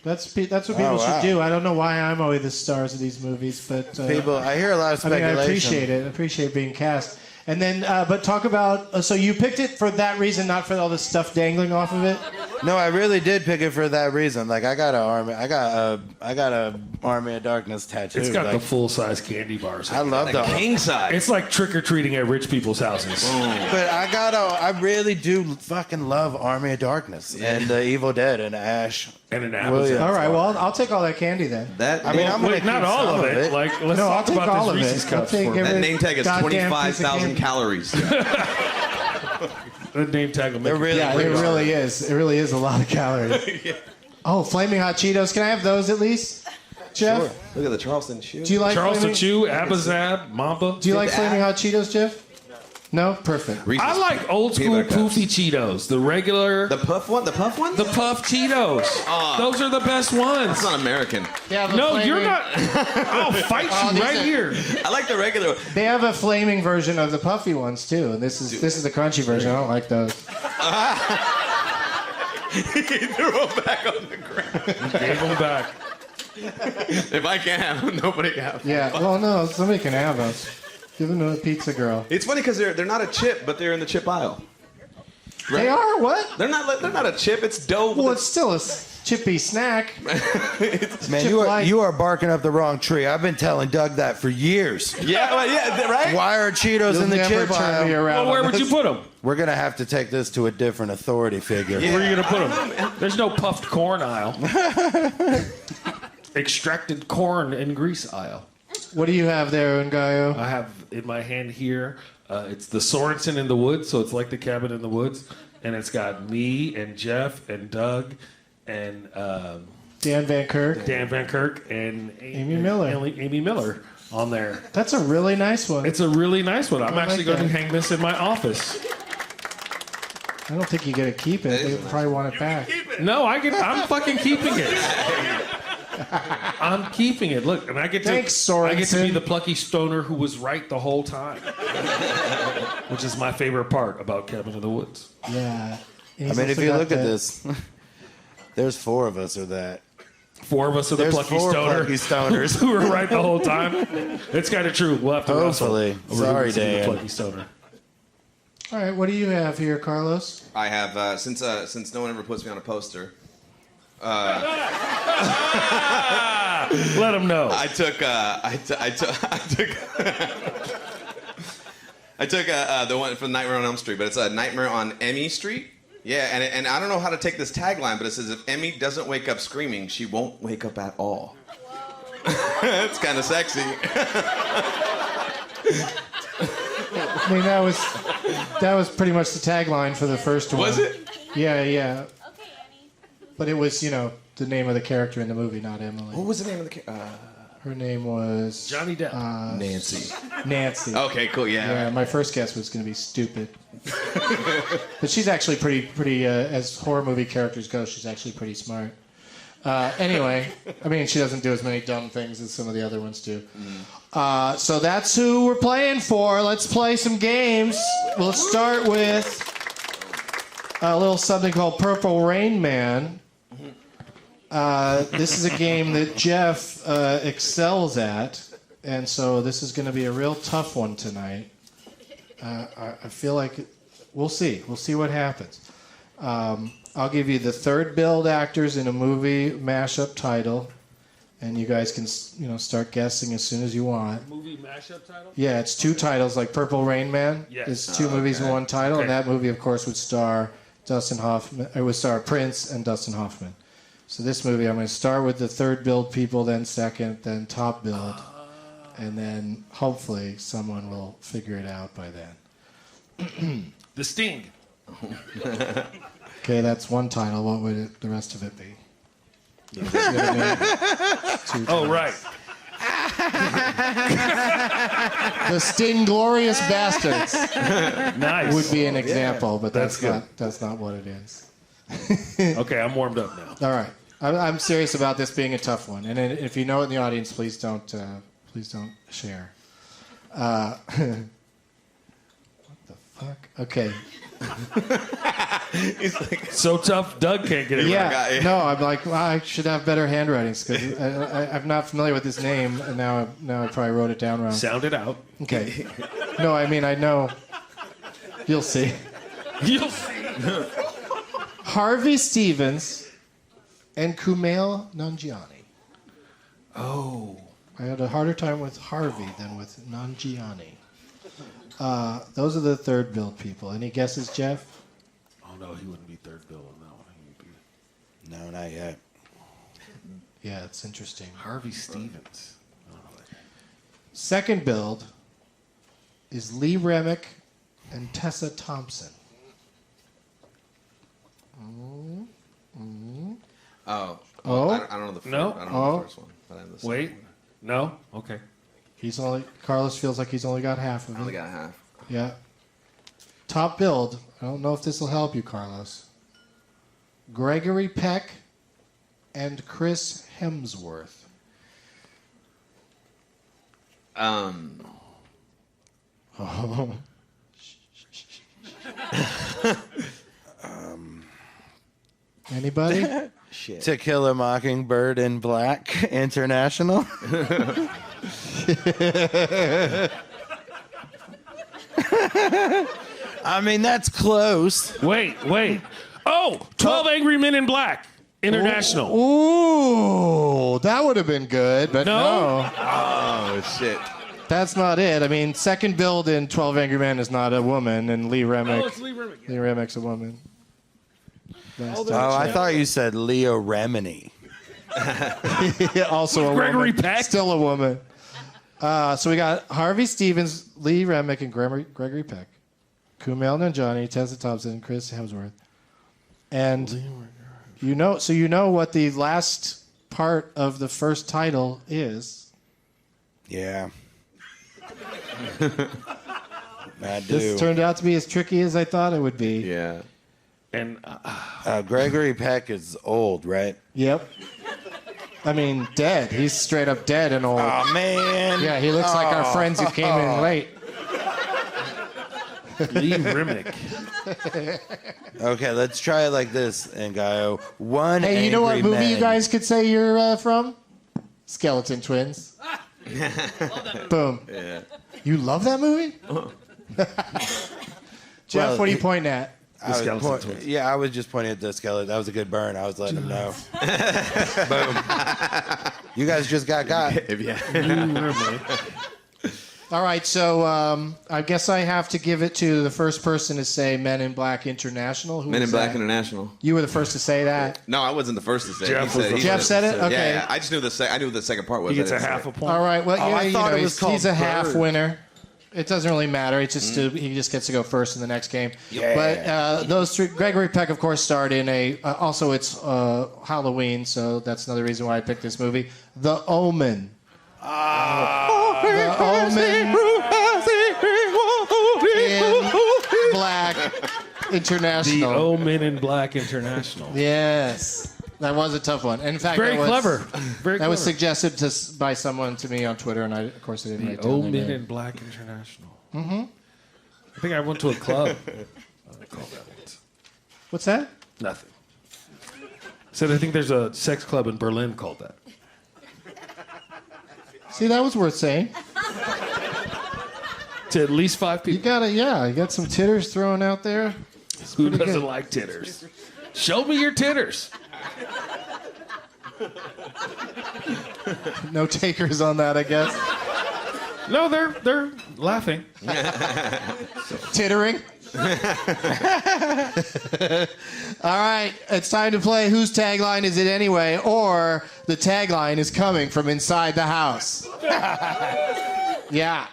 That's what people should do. I don't know why I'm always the stars of these movies, but I hear a lot of speculation. I appreciate it. I appreciate being cast. And then, but talk about. So you picked it for that reason, not for all the stuff dangling off of it. No, I really did pick it for that reason. Like I got a Army of Darkness tattoo. It's got like, the full-size candy bars. I love the King size. It's like trick-or-treating at rich people's houses. But I really do fucking love Army of Darkness and Evil Dead and Ash. And an apple. All right, well, I'll take all that candy then. I'm gonna Wait, not keep all some of it. Like, let's No, I'll talk take about all this of Reese's it. I'll cups take for me. every- That name tag is Goddamn piece of 25,000 candy. calories. The name tag will make it really Yeah, it really is. It really is a lot of calories. Oh, Flaming Hot Cheetos. Can I have those at least, Geoff? Sure. Look at the Charleston shoe. Do you like Charleston Flaming, Chew, Abazab, Mamba. Do you like Flaming Hot Cheetos, Geoff? No? Perfect. Reese's I like old school peanut cups. poofy Cheetos. The regular, The puff one? The puff one? the puff Cheetos. Those are the best ones. It's not American. No, you're not. I'll fight you right here. I like the regular one. They have a flaming version of the puffy ones too, and this is the crunchy version. I don't like those. He threw them back on the ground. Gave them back. If I can't have them, nobody can have them. Yeah. Well, no, somebody can have those. Give them to a pizza girl. It's funny because they're not a chip, but they're in the chip aisle. Right? They are what? They're not a chip. It's dough. Well, it's still a chippy snack. Man, Chip-like. you are barking up the wrong tree. I've been telling Doug that for years. right. Why are Cheetos You'll in the never chip turn me aisle? around. Well, where on would you this. put them? We're gonna have to take this to a different authority figure. Where are you gonna put them? There's no puffed corn aisle. Extracted corn and grease aisle. What do you have there, Ngaio? I have in my hand here. It's the Sorensen in the Woods, so it's like the cabin in the woods, and it's got me and Jeff and Doug and Dan Van Kirk. Dan Van Kirk and Amy Miller. Amy Miller on there. That's a really nice one. It's a really nice one. I'm I like actually going to that. hang this in my office. I don't think you get to keep it. They probably want it back. No, I'm fucking keeping it. I'm keeping it. Look, and I get to Thanks, I get to be Sorensen. the plucky stoner who was right the whole time, which is my favorite part about Cabin in the Woods. Yeah. I mean, if you look at this, there's 4 of us or that. 4 of us are the There's plucky 4 stoner plucky stoners. who were right the whole time. It's kind of true. We'll have to Hopefully. wrestle over Sorry, who's the Dan. plucky stoner. All right, what do you have here, Carlos? I have since no one ever puts me on a poster. Let them know. I took the one from Nightmare on Elm Street, but it's a Nightmare on Emmy Street. Yeah, and I don't know how to take this tagline, but it says if Emmy doesn't wake up screaming, she won't wake up at all. It's kind of sexy. I mean, that was pretty much the tagline for the first one. Was it? Yeah, yeah. Okay, Annie. But it was, the name of the character in the movie, not Emily. What was the name of the Her name was Johnny Depp. Nancy. Nancy. Okay, cool. Yeah, my first guess was going to be stupid. But she's actually pretty. As horror movie characters go, she's actually pretty smart. Anyway, I mean, she doesn't do as many dumb things as some of the other ones do. So that's who we're playing for. Let's play some games. We'll start with a little something called Purple Rain Man. This is a game that Geoff excels at, and so this is going to be a real tough one tonight. I feel like we'll see. We'll see what happens. I'll give you the third build actors in a movie mashup title, and you guys can start guessing as soon as you want. Movie mashup title? Yeah, it's 2 titles, like Purple Rain Man. Yes. It's 2 movies in one title, Okay. and that movie, of course, would star Dustin Hoffman. It would star Prince and Dustin Hoffman. So this movie, I'm going to start with the third build people, then second, then top build, and then hopefully someone will figure it out by then. The Sting. Okay, that's one title. What would the rest of it be? Oh, right. The Stinglorious Bastards Nice. would be an example, but That's that's not what it is. Okay, I'm warmed up now. All right, I'm serious about this being a tough one, and if you know it in the audience, please don't share. What the fuck? Okay. So tough, Doug can't get it right. Yeah. No, I'm like, well, I should have better handwritings because I'm not familiar with this name, and now I probably wrote it down wrong. Sound it out. Okay. No, I mean I know. You'll see. You'll see. Harvey Stevens and Kumail Nanjiani. Oh. I had a harder time with Harvey than with Nanjiani. Those are the third build people. Any guesses, Jeff? Oh no, he wouldn't be third bill on that one. He would be No, not yet. Yeah, it's interesting. Harvey Stevens. I don't know that guy. Second build is Lee Remick and Tessa Thompson. Oh. Oh. I don't know the first, No. I don't know the first one. But I know the second Wait. one. No? Okay. Carlos feels like he's only got half of I only it. got half. Yeah. Top build. I don't know if this will help you, Carlos. Gregory Peck and Chris Hemsworth. Anybody? Shit. To Kill a Mockingbird in Black International. I mean, that's close. Wait. Oh, 12 Angry Men in Black International. Ooh, that would have been good, but No? no. Oh, shit. That's not it. I mean, second build in 12 Angry Men is not a woman, and Lee Remick. Oh, it's Lee Remick. Lee Remick's a woman. Last Oh, I thought you said Leo Remini. also a Gregory woman. Peck? Still a woman. So we got Harvey Stevens, Lee Remick, and Gregory Peck. Kumail Nanjiani, Tessa Thompson, and Chris Hemsworth. And you know what the last part of the first title is. Yeah. I do. This turned out to be as tricky as I thought it would be. Yeah. And Gregory Peck is old, right? Yep. I mean, dead. He's straight up dead and old. Oh, man. Yeah, he looks like our friends who came in late. Lee Remick. Okay, let's try it like this, Ngaio. One Hey, you know what Angry movie you Man. guys could say you're from? Skeleton Twins. Boom. Yeah. You love that movie? Jeff, Well, what are you pointing at? I was Skeleton Twins. Yeah, I was just pointing at the skeleton. That was a good burn. I was letting him know. Boom. You guys just got. Lee Remick. All right, so I guess I have to give it to the first person to say Men in Black International. Who Men in was Black that? International. You were the first to say that. No, I wasn't the first to say it. Jeff was the Jeff said it? Okay. Yeah, I just knew I knew the second part was. He gets I a didn't say half it. a point. All right, well, Oh, yeah, I thought it was he's called a half Bird. winner. It doesn't really matter. It's just he just gets to go first in the next game. Yeah. But those three, Gregory Peck, of course, starred in also it's Halloween, so that's another reason why I picked this movie. The Omen. The Omen in Black The International. O Men in Black International. Yes. That was a tough one. In fact, Very that was, clever. Very That was clever. suggested by someone to me on Twitter, and of course I didn't The write down O their Men name. in Black International. Mm-hmm. I think I went to a club. I called that once. What's that? Nothing. Said I think there's a sex club in Berlin called that. See, that was worth saying. To at least 5 You people. you got some titters thrown out there. Who pretty doesn't good. like titters? Show me your titters. No takers on that, I guess. No, they're laughing. Tittering. All right, it's time to play Whose Tagline Is It Anyway? Or the tagline is coming from inside the house. Yeah.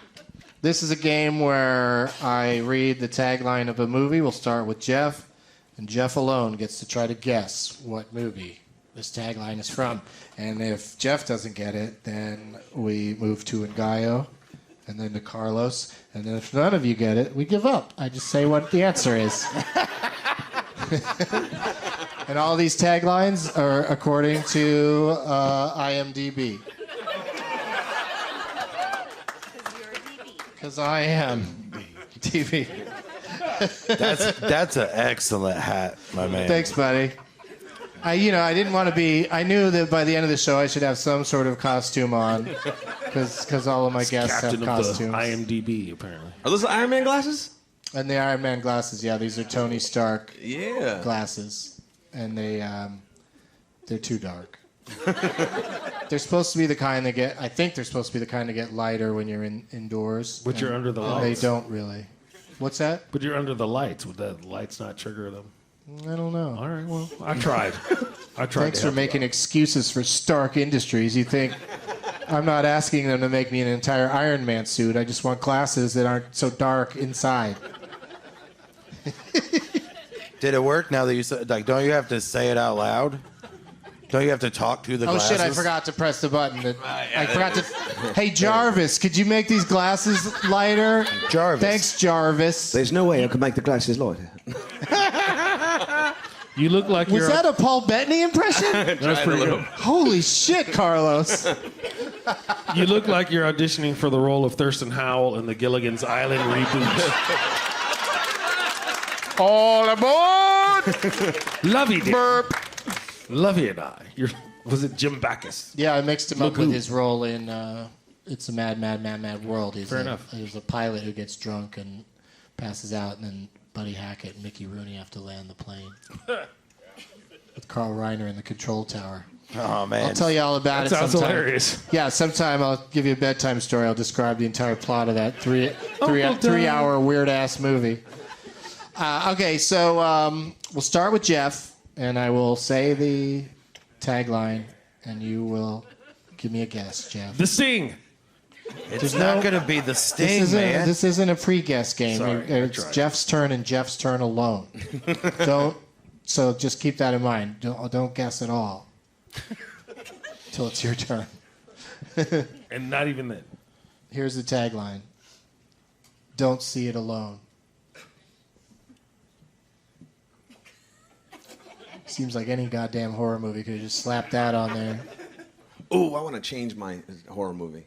This is a game where I read the tagline of a movie. We'll start with Jeff, and Jeff alone gets to try to guess what movie this tagline is from. And if Geoff doesn't get it, then we move to Ngaio, and then to Carlos. And then if none of you get it, we give up. I just say what the answer is. And all these taglines are according to IMDb. Because I am DB. That's an excellent hat, my man. Thanks, buddy. I didn't want to be. I knew that by the end of the show, I should have some sort of costume on, because all of my guests Captain have of the costumes. IMDb, apparently. Are those the Iron Man glasses? And the Iron Man glasses, yeah, these are Tony Stark Yeah. glasses, and they're too dark. They're supposed to be the kind that get. I think they're supposed to be the kind that get lighter when you're indoors. But you're under the They lights. don't really. What's that? But you're under the lights. Would the lights not trigger them? I don't know. All right, well, I tried. Thanks for making excuses for Stark Industries. You think I'm not asking them to make me an entire Iron Man suit. I just want glasses that aren't so dark inside. Did it work now that you said, like, don't you have to say it out loud? Don't you have to talk to the Oh glasses? shit, I forgot to press the button. I forgot to. Hey Jarvis, could you make these glasses lighter? Jarvis. Thanks, Jarvis. There's no way I could make the glasses lighter. You look like Was you're. that a Paul Bettany impression? That's pretty good. Holy shit, Carlos. You look like you're auditioning for the role of Thurston Howell in the Gilligan's Island reboot. All aboard! Lovey did. Lovey and I. Was it Jim Backus? Yeah, I mixed him up Look with who- his role in It's a Mad, Mad, Mad, Mad World. Fair enough. He's a pilot who gets drunk and passes out, and then Buddy Hackett and Mickey Rooney have to land the plane. With Carl Reiner in the control tower. Oh, man. I'll tell you all about That it sounds sometime. hilarious. Yeah, sometime I'll give you a bedtime story. I'll describe the entire plot of that Dad. 3-hour weird-ass movie. Okay, so we'll start with Geoff, and I will say the tagline, and you will give me a guess, Geoff. The Sting. It's not going to be the Sting, man. This isn't a pre-guess game. Sorry, I It's tried. Jeff's turn and Jeff's turn alone. So just keep that in mind. Don't guess at all until it's your turn. And not even then. Here's the tagline. Don't see it alone. Seems like any goddamn horror movie could have just slapped that on there. Ooh, I want to change my horror movie.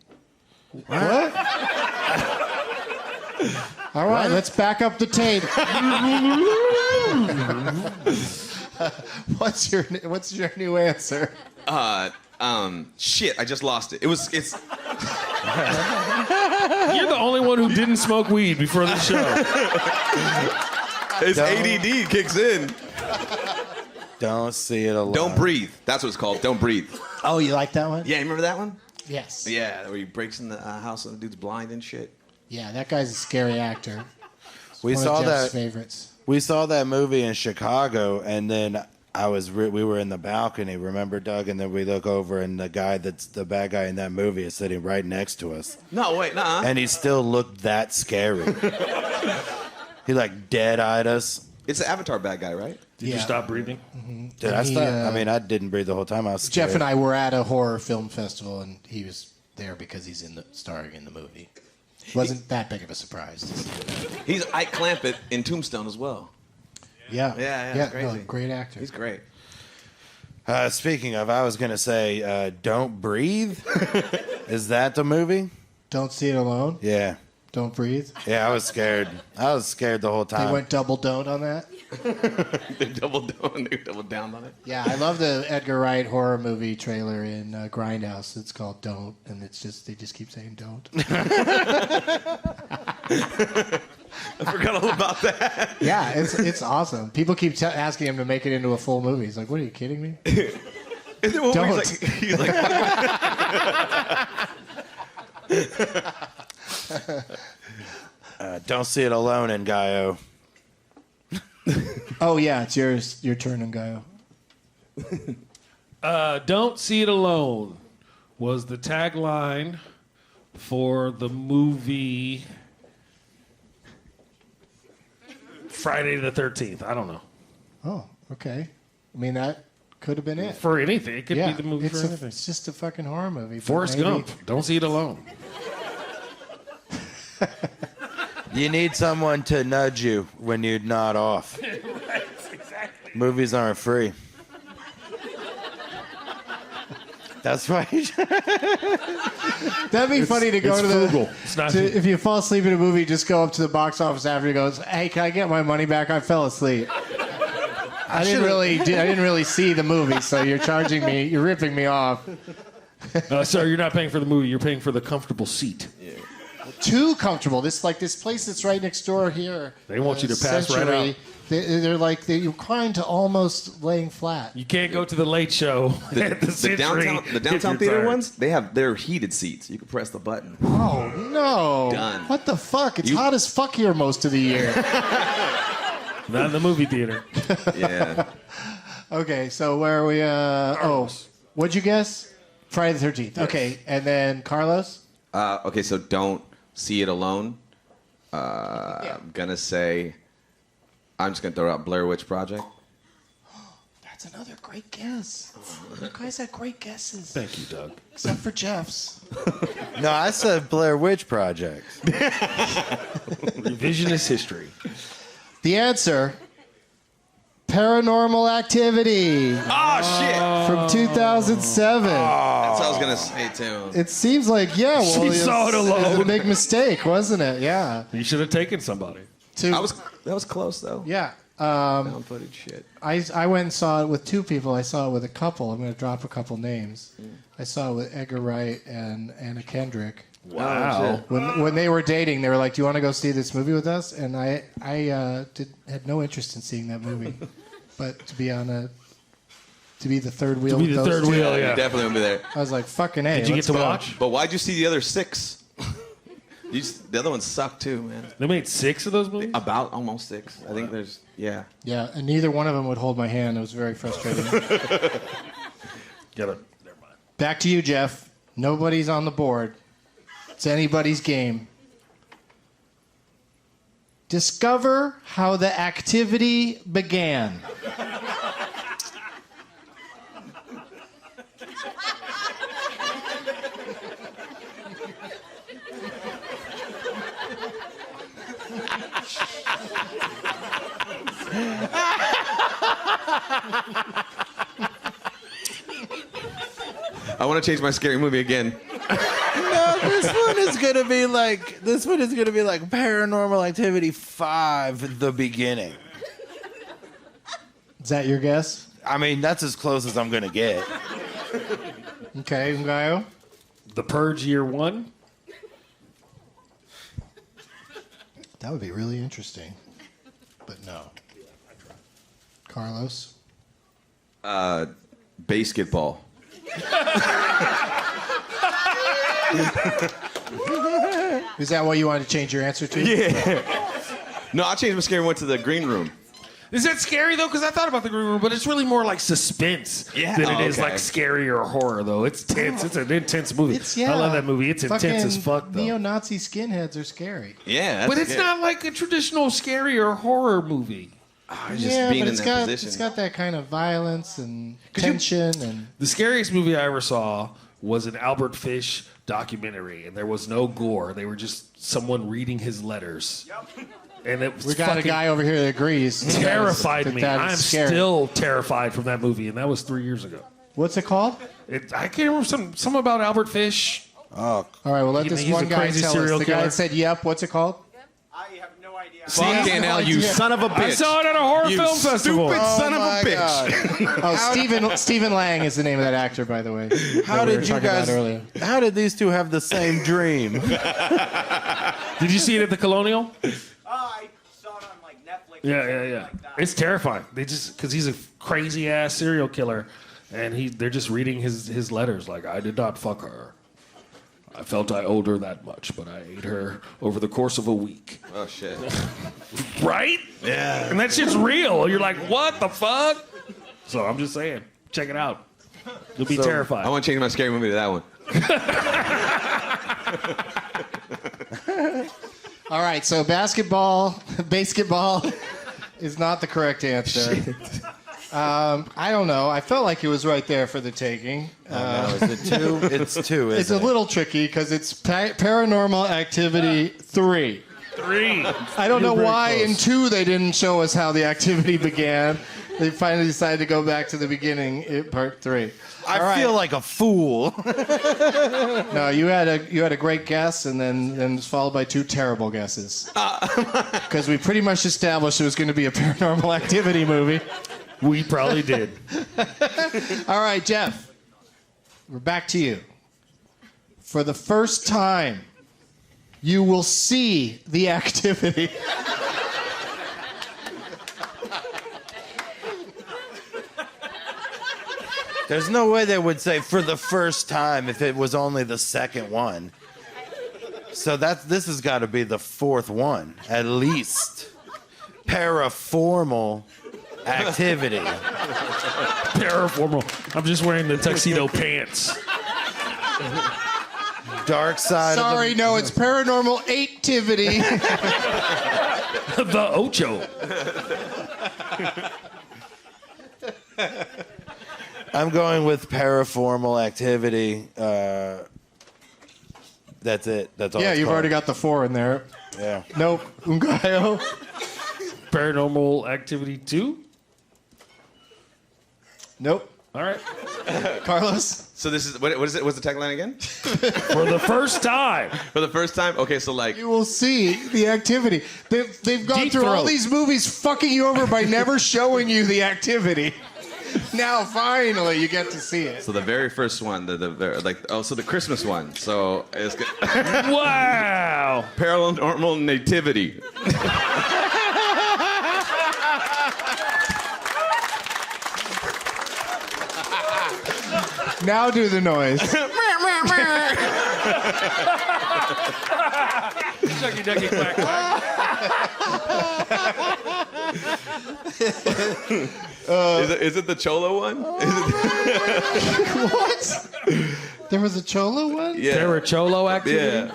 What? All right, let's back up the tape. What's your new answer? Shit, I just lost it. It's You're the only one who didn't smoke weed before the show. ADD kicks in. Don't see it alone. Don't breathe. That's what it's called. Don't breathe. Oh, you like that one? Yeah, you remember that one? Yes. Yeah, where he breaks in the house and the dude's blind and shit. Yeah, that guy's a scary actor. We One saw of Jeff's that. favorites. We saw that movie in Chicago, and then we were in the balcony. Remember, Doug? And then we look over, and the guy that's the bad guy in that movie is sitting right next to us, No, wait, nuh-uh. and he still looked that scary. He like dead-eyed us. It's the Avatar bad guy, right? Did you stop breathing? Did I he, stop? I mean, I didn't breathe the whole time. I was scared. Jeff and I were at a horror film festival, and he was there because he's starring in the movie. Wasn't that big of a surprise to see that. He's Ike Clampett in Tombstone as well. Yeah. Yeah, it's crazy. No, great actor. He's great. Speaking of, I was gonna say, "Don't Breathe." Is that the movie? Don't see it alone. Yeah, Don't breathe. yeah. I was scared. I was scared the whole time. They went double don't on that. They doubled down on it. Yeah, I love the Edgar Wright horror movie trailer in Grindhouse. It's called Don't, and they just keep saying don't. I forgot all about that. Yeah, it's awesome. People keep asking him to make it into a full movie. He's like, "What are you kidding me?" And then Don't. he's like Don't see it alone in Ngaio. Oh yeah, it's your turn, Ngaio. Don't See It Alone was the tagline for the movie Friday the 13th. I don't know. Oh, okay. I mean that could have been it. For anything. It could Yeah, be the movie for anything. it's just a fucking horror movie. but Forrest maybe- Gump. Don't see it alone. You need someone to nudge you when you nod off. Right, exactly. Movies aren't free. That's why. That'd be funny to go It's to frugal. the. It's not. If you fall asleep in a movie, just go up to the box office after and goes, "Hey, can I get my money back? I fell asleep. I didn't really see the movie, so you're charging me. You're ripping me off. Sir, you're not paying for the movie. You're paying for the comfortable seat. Too comfortable. This place that's right next door here. They want you to pass right out. They're inclined to almost laying flat. You can't go to the late show at the The Century downtown if you're theater tired. ones, they're heated seats. You can press the button. Oh no! Done. What the fuck? It's hot as fuck here most of the year. Not in the movie theater. Yeah. Okay, so where are we? What'd you guess? Friday the 13th. Okay, and then Carlos. Okay, so don't see it alone. I'm gonna say, I'm just gonna throw out Blair Witch Project. That's another great guess. You guys had great guesses, Thank you, Doug. except for Jeff's. No, I said Blair Witch Project. Revisionist history. The answer: Paranormal Activity Oh shit! from 2007. That's what I was gonna say too. It seems like She saw it alone. It was a big mistake, wasn't it? Yeah. You should have taken somebody. That was close though. Yeah. Found footage shit. I went and saw it with two people. I saw it with a couple. I'm going to drop a couple names. I saw it with Edgar Wright and Anna Kendrick. Wow. When they were dating, they were like, "Do you want to go see this movie with us?" And I had no interest in seeing that movie, but to be the third wheel. To be with the those third two, wheel, You yeah. definitely won't be there. I was like, "Fucking A." Did you get let's to go. watch? But why'd you see the other 6? The other ones suck too, man. They made 6 of those movies? About almost 6. I think there's Yeah, and neither one of them would hold my hand. It was very frustrating. Never mind. Back to you, Jeff. Nobody's on the board. It's anybody's game. Discover how the activity began. I want to change my scary movie again. No, this one is gonna be like Paranormal Activity 5: The Beginning. Is that your guess? I mean, that's as close as I'm gonna get. Okay, Ngaio. The Purge Year 1? That would be really interesting. But no. Carlos. Basketball. Is that what you wanted to change your answer to? Yeah. No, I changed my scary one to the green room. Is that scary, though? Because I thought about the Green Room, but it's really more like suspense than it is okay. like scary or horror, though. It's tense. It's an intense movie. I love that movie. It's intense as fuck, though. Neo-Nazi skinheads are scary. Yeah, But it's not like a traditional scary or horror movie. Just yeah, being but in that position. it's got that kind of violence and tension and... The scariest movie I ever saw was an Albert Fish documentary, and there was no gore. They were just someone reading his letters. Yep. And it was We got a guy over here that agrees. terrified That me. that is I'm scary. still terrified from that movie, and that was 3 years ago. What's it called? I can't remember some about Albert Fish. All right, well, let this He's one a guy crazy tell us. serial The guy killer. that said, yep, what's it called? Fuck now, you son of a bitch. I saw it at a horror You film festival. stupid son of a my bitch. Oh, Stephen Lang is the name of that actor, by the way. How that we did were you talking about guys? earlier. How did these two have the same dream? Did you see it at the Colonial? I saw it on like Netflix. Yeah. It's terrifying. They just because he's a crazy ass serial killer, and they're just reading his letters like, I did not fuck her. I felt I owed her that much, but I ate her over the course of a week. Oh shit. Right? Yeah. And that shit's real. You're like, what the fuck? So I'm just saying, check it out. You'll be terrified. I want to change my scary movie to that one. All right, so basketball is not the correct answer. I don't know. I felt like it was right there for the taking. No, is it 2? It's 2, It's a isn't it? little tricky because it's Paranormal Activity 3. 3. I don't know You're very why in close. 2 they didn't show us how the activity began. They finally decided to go back to the beginning in part 3. I feel like a fool. No, you had a great guess, and then it's followed by 2 terrible guesses. Because we pretty much established it was going to be a Paranormal Activity movie. We probably did. All right, Geoff, we're back to you. For the first time, you will see the activity. There's no way they would say for the first time if it was only the second one. So this has got to be the 4th one, at least. Paraformal activity. Paraformal. I'm just wearing the tuxedo pants. Dark side Sorry, of no, it's Paranormal Activity. The Ocho. I'm going with paraformal activity. That's it. That's all. Yeah, it's you've called. already got the 4 in there. Yeah. Nope. Ngaio. Paranormal Activity 2? Nope. All right. Carlos? So this is what is it? What's the tagline again? For the first time. For the first time? Okay, so like You will see the activity. They've gone Deep through all throat. these movies fucking you over by never showing you the activity. Now, finally, you get to see it. so the very first one, so the Christmas one. So it's Wow. Paranormal Nativity. Now do the noise. Ducky, ducky, quack, quack. Is it the Cholo one? What? There was a Cholo one? Yeah. Paracholo Activity? Yeah.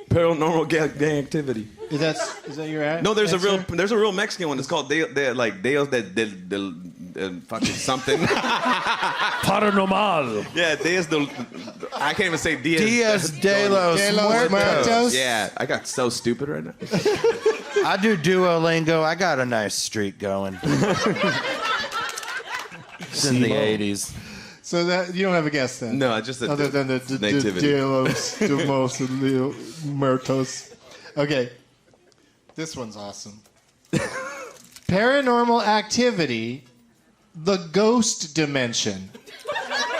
Paranormal gang activity. Is that your answer? No, there's a real Mexican one. It's called Deos fucking something. Paranormal. Yeah, Dias del. I can't even say Dias. Dias de los De los Muertos. Muertos. Yeah, I got so stupid right now. I do Duolingo. I got a nice streak going. It's in the 80s. So that you don't have a guess then? No, just the Other than the nativity. De los Muertos. Okay. This one's awesome. Paranormal Activity, the Ghost Dimension.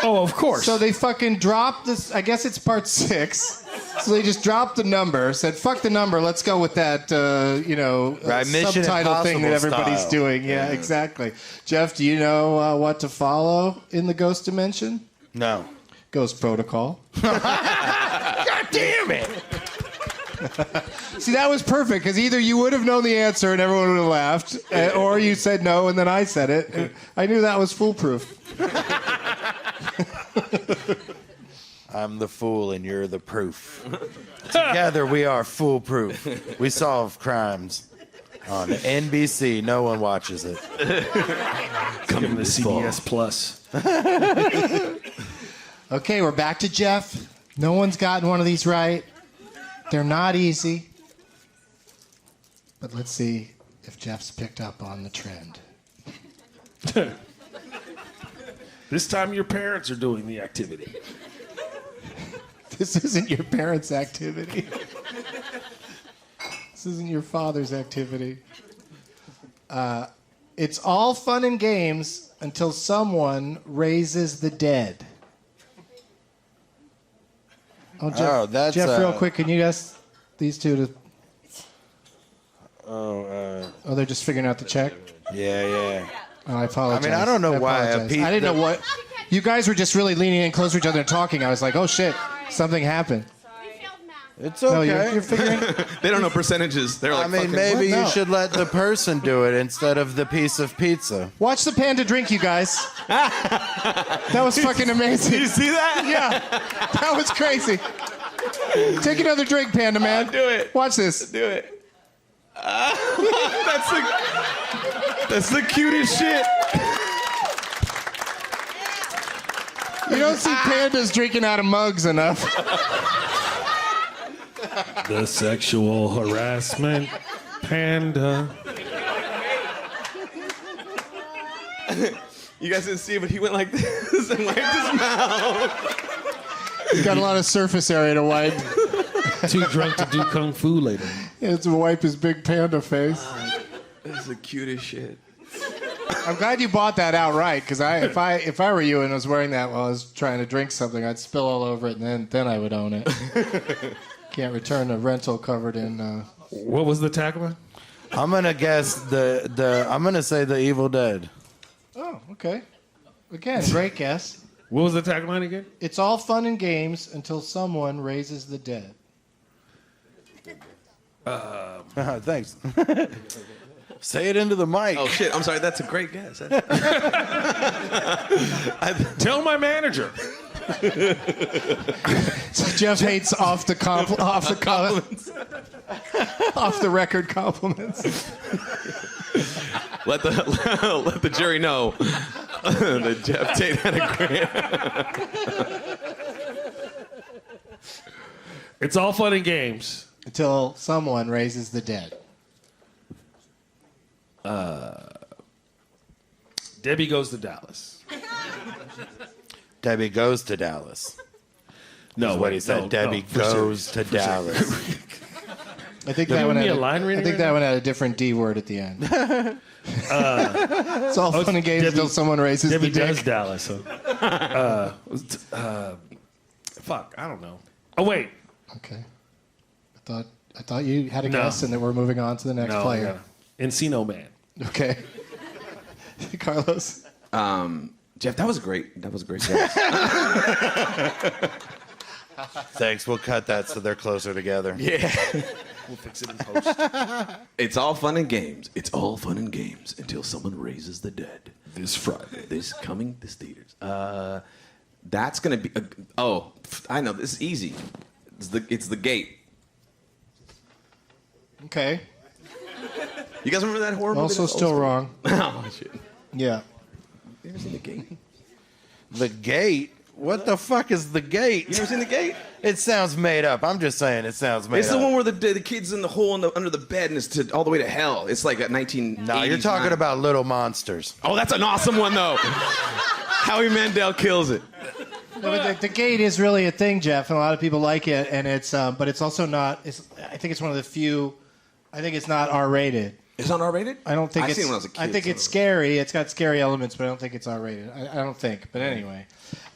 Oh, of course. So they fucking dropped this. I guess it's part 6. So they just dropped the number, said, fuck the number, let's go with that, Right, Mission subtitle thing that Impossible everybody's style. doing. Yeah, exactly. Jeff, do you know what to follow in the Ghost Dimension? No. Ghost Protocol. God damn it! See, that was perfect, because either you would have known the answer and everyone would have laughed, or you said no and then I said it. And I knew that was foolproof. I'm the fool and you're the proof. Together we are foolproof. We solve crimes. On NBC, no one watches it. Coming to CBS Plus. Okay, we're back to Jeff. No one's gotten one of these right. They're not easy. But let's see if Jeff's picked up on the trend. This time your parents are doing the activity. This isn't your parents' activity. This isn't your father's activity. It's all fun and games until someone raises the dead. Oh, Jeff, Oh, that's, Jeff, real quick, can you guess these two to... Oh, they're just figuring out the check? Yeah. Oh, I apologize. I mean, I don't know why a apologize. piece- I didn't know what... You guys were just really leaning in close to each other and talking. I was like, oh, shit, something happened. It's No, okay. you're figuring... They don't know percentages. They're like, I mean, fucking, maybe what? you No. should let the person do it instead of the piece of pizza. Watch the panda drink, you guys. That was fucking amazing. You see that? Yeah, that was crazy. Take another drink, Panda Man. Do it. Watch this. Do it. That's the cutest shit. You don't see pandas drinking out of mugs enough. The sexual harassment panda. You guys didn't see it, but he went like this and wiped his mouth. He's got a lot of surface area to wipe. Too drunk to do kung fu later. He has to wipe his big panda face. This is the cutest shit. I'm glad you bought that outright, because if I were you and was wearing that while I was trying to drink something, I'd spill all over it, and then I would own it. Can't return a rental covered in. What was the tagline? I'm gonna guess I'm gonna say The Evil Dead. Oh, okay. Again, great guess. What was the tagline again? It's all fun and games until someone raises the dead. Thanks. Say it into the mic. Oh shit! I'm sorry. That's a great guess. Tell my manager. Jeff hates off the record compliments. Let the jury know that Geoff Tate had a great. It's all fun and games. Until someone raises the dead. Debbie Goes to Dallas. Debbie Goes to Dallas. No, Is what he said. Debbie goes to Dallas. I think Don't that one give me had a line reading I think right that one had a different D word at the end. It's all fun and games Debbie- until someone raises Debbie the Does dick. Dallas. Fuck, I don't know. Oh wait, Okay. I thought you had a No. guess and that we're moving on to the next no, player. Encino Man. Okay. Carlos. Jeff, that was great. That was a great guess. Thanks. We'll cut that so they're closer together. Yeah. We'll fix it in post. It's all fun and games. It's all fun and games until someone raises the dead. This Friday. This theaters. That's gonna be. I know. This is easy. It's the gate. Okay. You guys remember that horror movie? Also that's still old wrong. school? Oh shit. Yeah. You ever seen the gate? The Gate? What the fuck is The Gate? You ever seen the gate? It sounds made up. I'm just saying it sounds made It's up. the one where the kid's in the hole under the bed and it's all the way to hell. It's like a 1980s. No, you're talking about Little Monsters. Oh, that's an awesome one though. Howie Mandel kills it. No, but the gate is really a thing, Jeff, and a lot of people like it, and it's but it's also not. I think it's one of the few. I think it's not R-rated. It's not R-rated? I don't think I've it's. seen it when I was a kid. I think so- it's scary. It's got scary elements, but I don't think it's R-rated. I don't think. But anyway,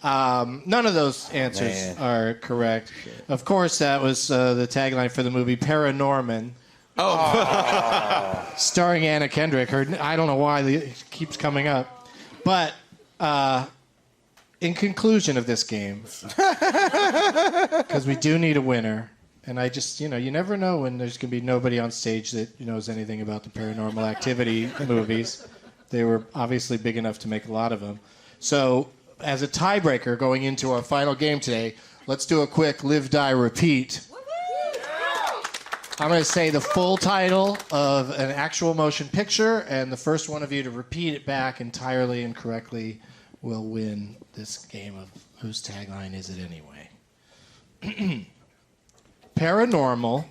none of those answers Man. are correct. Of course, that was the tagline for the movie Paranorman. Oh. Starring Anna Kendrick. I don't know why it keeps coming up, but. In conclusion of this game, because we do need a winner, and I just, you never know when there's going to be nobody on stage that knows anything about the Paranormal Activity movies. They were obviously big enough to make a lot of them. So, as a tiebreaker going into our final game today, let's do a quick live, die, repeat. I'm going to say the full title of an actual motion picture, and the first one of you to repeat it back entirely and correctly will win this game of Whose Tagline Is It Anyway? Paranormal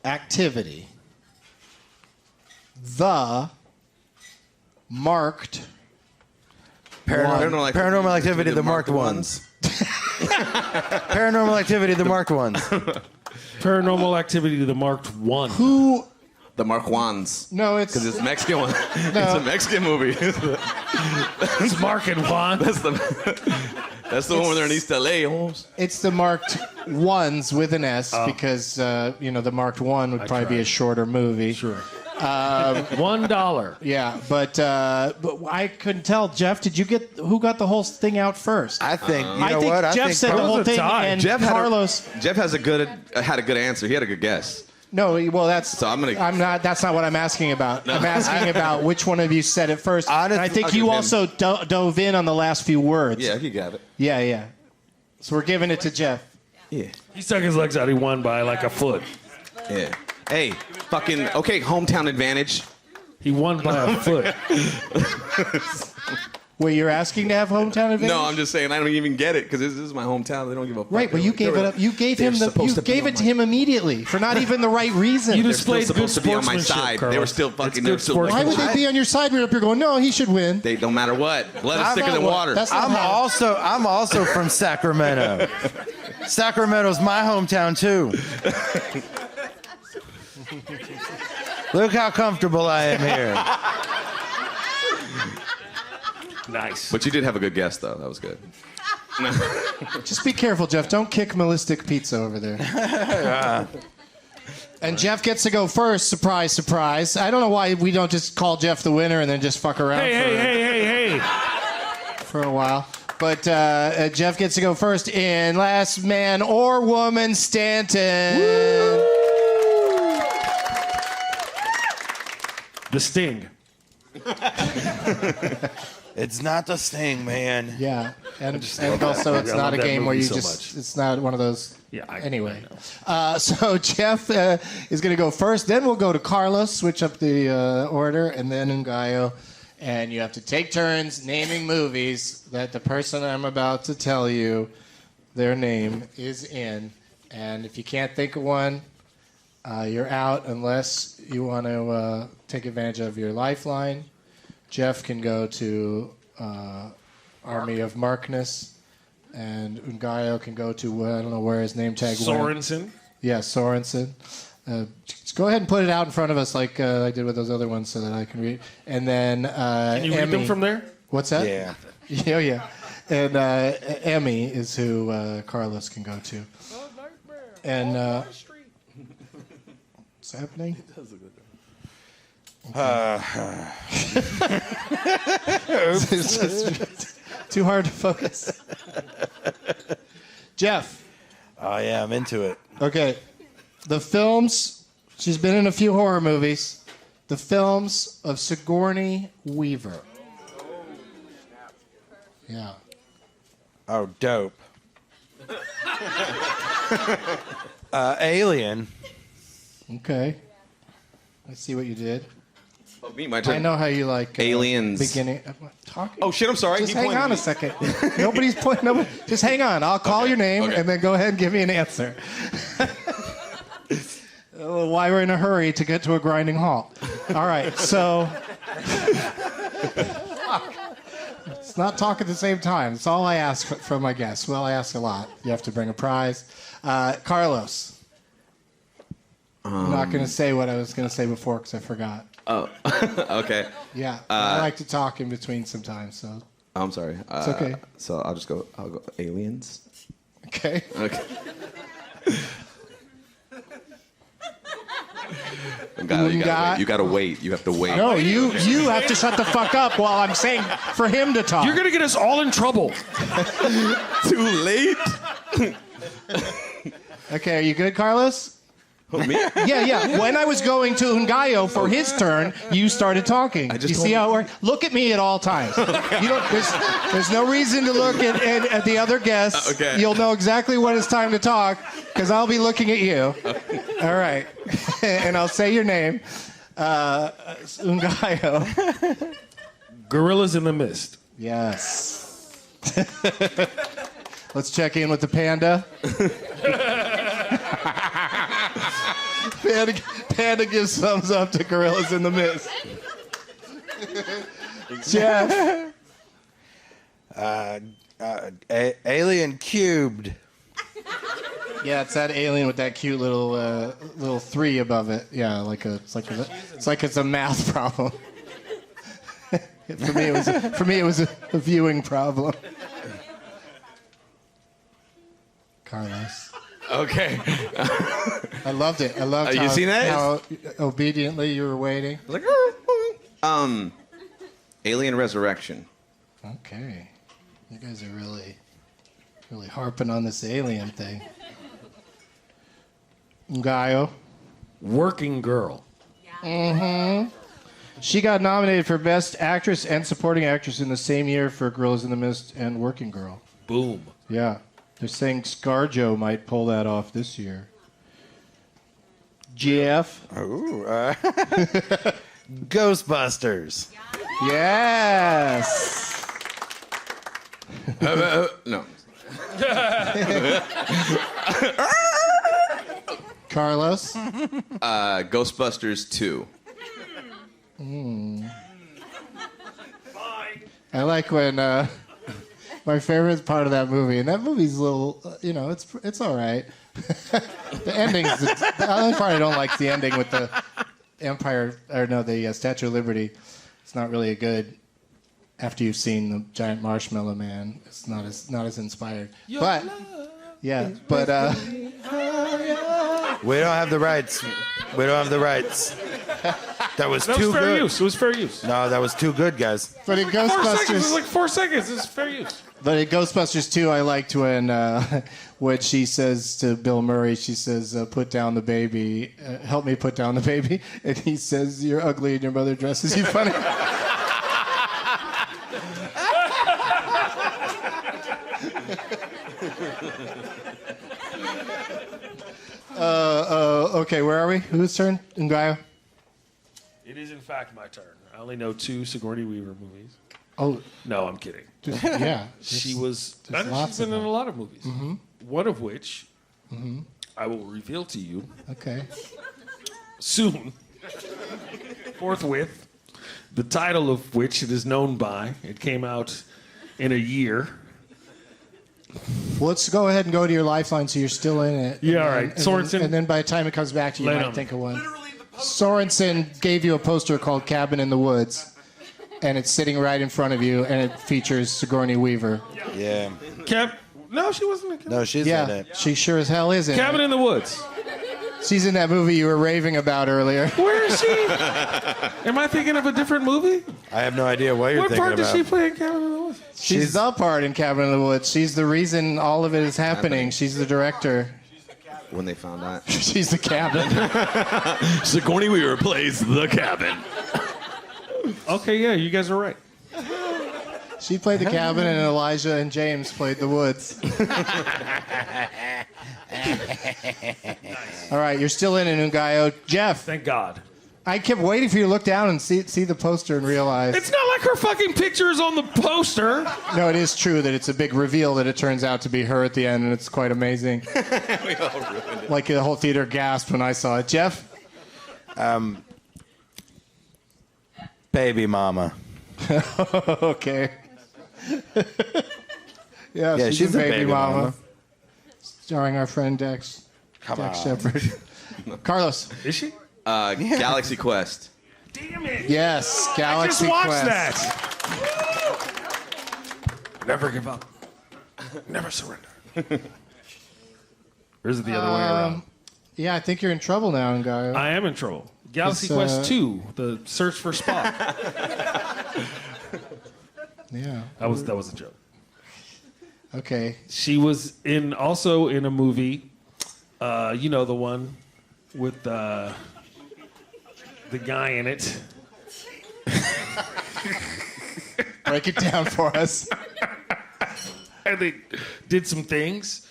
Activity. The marked Paranormal Activity, the marked ones. Paranormal Activity, the marked ones. Paranormal Activity, the marked one. who. The Mark Juans. No, it's. Because it's a Mexican one. It's a Mexican movie. It's Mark and Juan. That's the one where they're in East LA almost. It's the marked ones with an S because the marked one would probably be a shorter movie. Sure. $1. Yeah, but I couldn't tell. Jeff, did you get who got the whole thing out first? I think, I think Jeff said the whole thing, and Jeff Carlos. Jeff had a good answer. He had a good guess. No, well, that's. So I'm not. That's not what I'm asking about. I'm asking about which one of you said it first. Honestly, and I think I'll you give him- also dove in on the last few words. Yeah, he got it. Yeah. So we're giving it to Jeff. Yeah. He stuck his legs out. He won by like a foot. Yeah. Hey, fucking hometown advantage. He won by a foot. Wait, you're asking to have hometown advantage? No, I'm just saying I don't even get it because this is my hometown. They don't give a fuck. Right, but you gave it up. You gave They're him supposed to be on it to my- him immediately for not even the right reason. You They're still displayed good supposed to be on my sportsmanship, side. Carlos. They were still fucking. It's They're good still Why would sportsmanship. they be on your side when you're up here going, no, he should win? They don't matter what. Blood is I'm thicker not than what- water. That's not I'm also from Sacramento. Sacramento's my hometown too. Look how comfortable I am here. Nice. But you did have a good guess, though. That was good. Just be careful, Jeff. Don't kick Melistic Pizza over there. And Jeff gets to go first. Surprise, surprise. I don't know why we don't just call Jeff the winner and then just fuck around Hey. for a while. But Jeff gets to go first in Last Man or Woman Stanton. The Sting. It's not the Sting, man. Yeah, and also it's I not love a that game where movie you so just, much. it's not one of those. Yeah, Anyway, I know. so Jeff is going to go first. Then we'll go to Carlos, switch up the order, and then Ngaio. And you have to take turns naming movies that the person I'm about to tell you their name is in. And if you can't think of one, you're out unless you want to take advantage of your lifeline. Jeff can go to Army of Markness, and Ngaio can go to, I don't know where his name tag went. Sorensen. Yeah, Sorensen. Just go ahead and put it out in front of us like I did with those other ones so that I can read. And then Can you read Emmy. them from there? What's that? Yeah. Yeah, yeah. And Emmy is who Carlos can go to. And what's happening? It's just too hard to focus. Jeff. Oh yeah, I'm into it. Okay. The films, she's been in a few horror movies. The films of Sigourney Weaver. Yeah. Oh, dope. Alien. Okay. I see what you did. Oh, me, my I turn. know how you like Aliens. beginning. Talking. Oh shit! I'm sorry. Just He hang pointed on me. a second. Nobody's pointing. Nobody, just hang on. I'll call your name okay. and then go ahead and give me an answer. Why we're in a hurry to get to a grinding halt. All right, so let's not talk at the same time. That's all I ask from my guests. Well, I ask a lot. You have to bring a prize. Carlos. I'm not going to say what I was going to say before because I forgot. Oh, okay. Yeah, I like to talk in between sometimes. So I'm sorry. It's okay. So I'll go aliens. okay. Okay. You gotta wait. You have to wait. No, you have to shut the fuck up while I'm saying for him to talk. You're going to get us all in trouble. Too late. Okay, are you good, Carlos? Who, me? Yeah. When I was going to Ngaio for his turn, you started talking. just You see told how it works? Look at me at all times. You don't, there's no reason to look at the other guests. Okay. You'll know exactly when it's time to talk because I'll be looking at you. All right. And I'll say your name. Ngaio. Gorillas in the Mist. Yes. Let's check in with the panda. Panda gives thumbs up to Gorillas in the Mist. Jeff. Alien Cubed. Yeah, it's that alien with that cute little 3 above it. Yeah, it's like it's a math problem. For me, it was a viewing problem. Carlos. Okay. I loved it. I loved You seen that? how obediently you were waiting. Like, Alien Resurrection. Okay. You guys are really harping on this alien thing. Ngaio. Working Girl. She got nominated for Best Actress and Supporting Actress in the same year for Gorillas in the Mist and Working Girl. Boom. Yeah. They're saying ScarJo might pull that off this year. Geoff. Ooh. Ghostbusters. Yes. No. Carlos. Ghostbusters 2. I like when my favorite part of that movie, and that movie's a little, it's all right. The ending's the only part I don't like is the ending with the the Statue of Liberty. It's not really a good. After you've seen the giant marshmallow man, it's not as inspired. But we don't have the rights. That was too fair good. use. It was fair use. No, that was too good, guys. But in 4 seconds. It was Ghostbusters, like 4 seconds. It's fair use. but in Ghostbusters 2, I liked when she says to Bill Murray, she says, "Put down the baby, help me put down the baby," and he says, "You're ugly and your mother dresses you funny." Okay, where are we? Whose turn? Ngaio? It is, in fact, my turn. I only know 2 Sigourney Weaver movies. Oh, No, I'm kidding. yeah. She was. there's She's lots been of in them. a lot of movies. One of which I will reveal to you Okay. soon, forthwith. The title of which it is known by. It came out in a year. Well, let's go ahead and go to your lifeline so you're still in it. Yeah, all And right. then- Sorensen. And then by the time it comes back to you, Lay you it might on think me. of one. Sorensen gave you a poster called Cabin in the Woods, and it's sitting right in front of you, and it features Sigourney Weaver. Yeah. No, she wasn't in Cabin. No, she's in Yeah, it. she sure as hell is in Cabin it. in the Woods. She's in that movie you were raving about earlier. Where is she? Am I thinking of a different movie? I have no idea what you're What thinking part about. does she play in Cabin in the Woods? She's the part in Cabin in the Woods. She's the reason all of it is happening. She's the director. When they found out. She's the cabin. Sigourney Weaver plays the cabin. Okay, yeah, you guys are right. She played the cabin, and Elijah and James played the woods. All right, you're still in it, Ngaio. Jeff, Thank God. I kept waiting for you to look down and see the poster and realize. It's not like her fucking picture is on the poster. No, it is true that it's a big reveal that it turns out to be her at the end, and it's quite amazing. We all ruined it. Like the whole theater gasped when I saw it. Jeff? Baby mama. Okay. Yeah, Yeah, she's a a baby, baby mama. mama. Starring our friend Dex Shepard. Carlos. Is she? Galaxy Quest. Damn it. Yes, I Galaxy just watched Quest. that. Never give up. Never surrender. Or is it the other way around? Yeah, I think you're in trouble now, Ngaio. I am in trouble. Galaxy It's, Quest 2, the search for Spock. Yeah. That was a joke. Okay. She was also in a movie, the one with the guy in it. Break it down for us. And they did some things.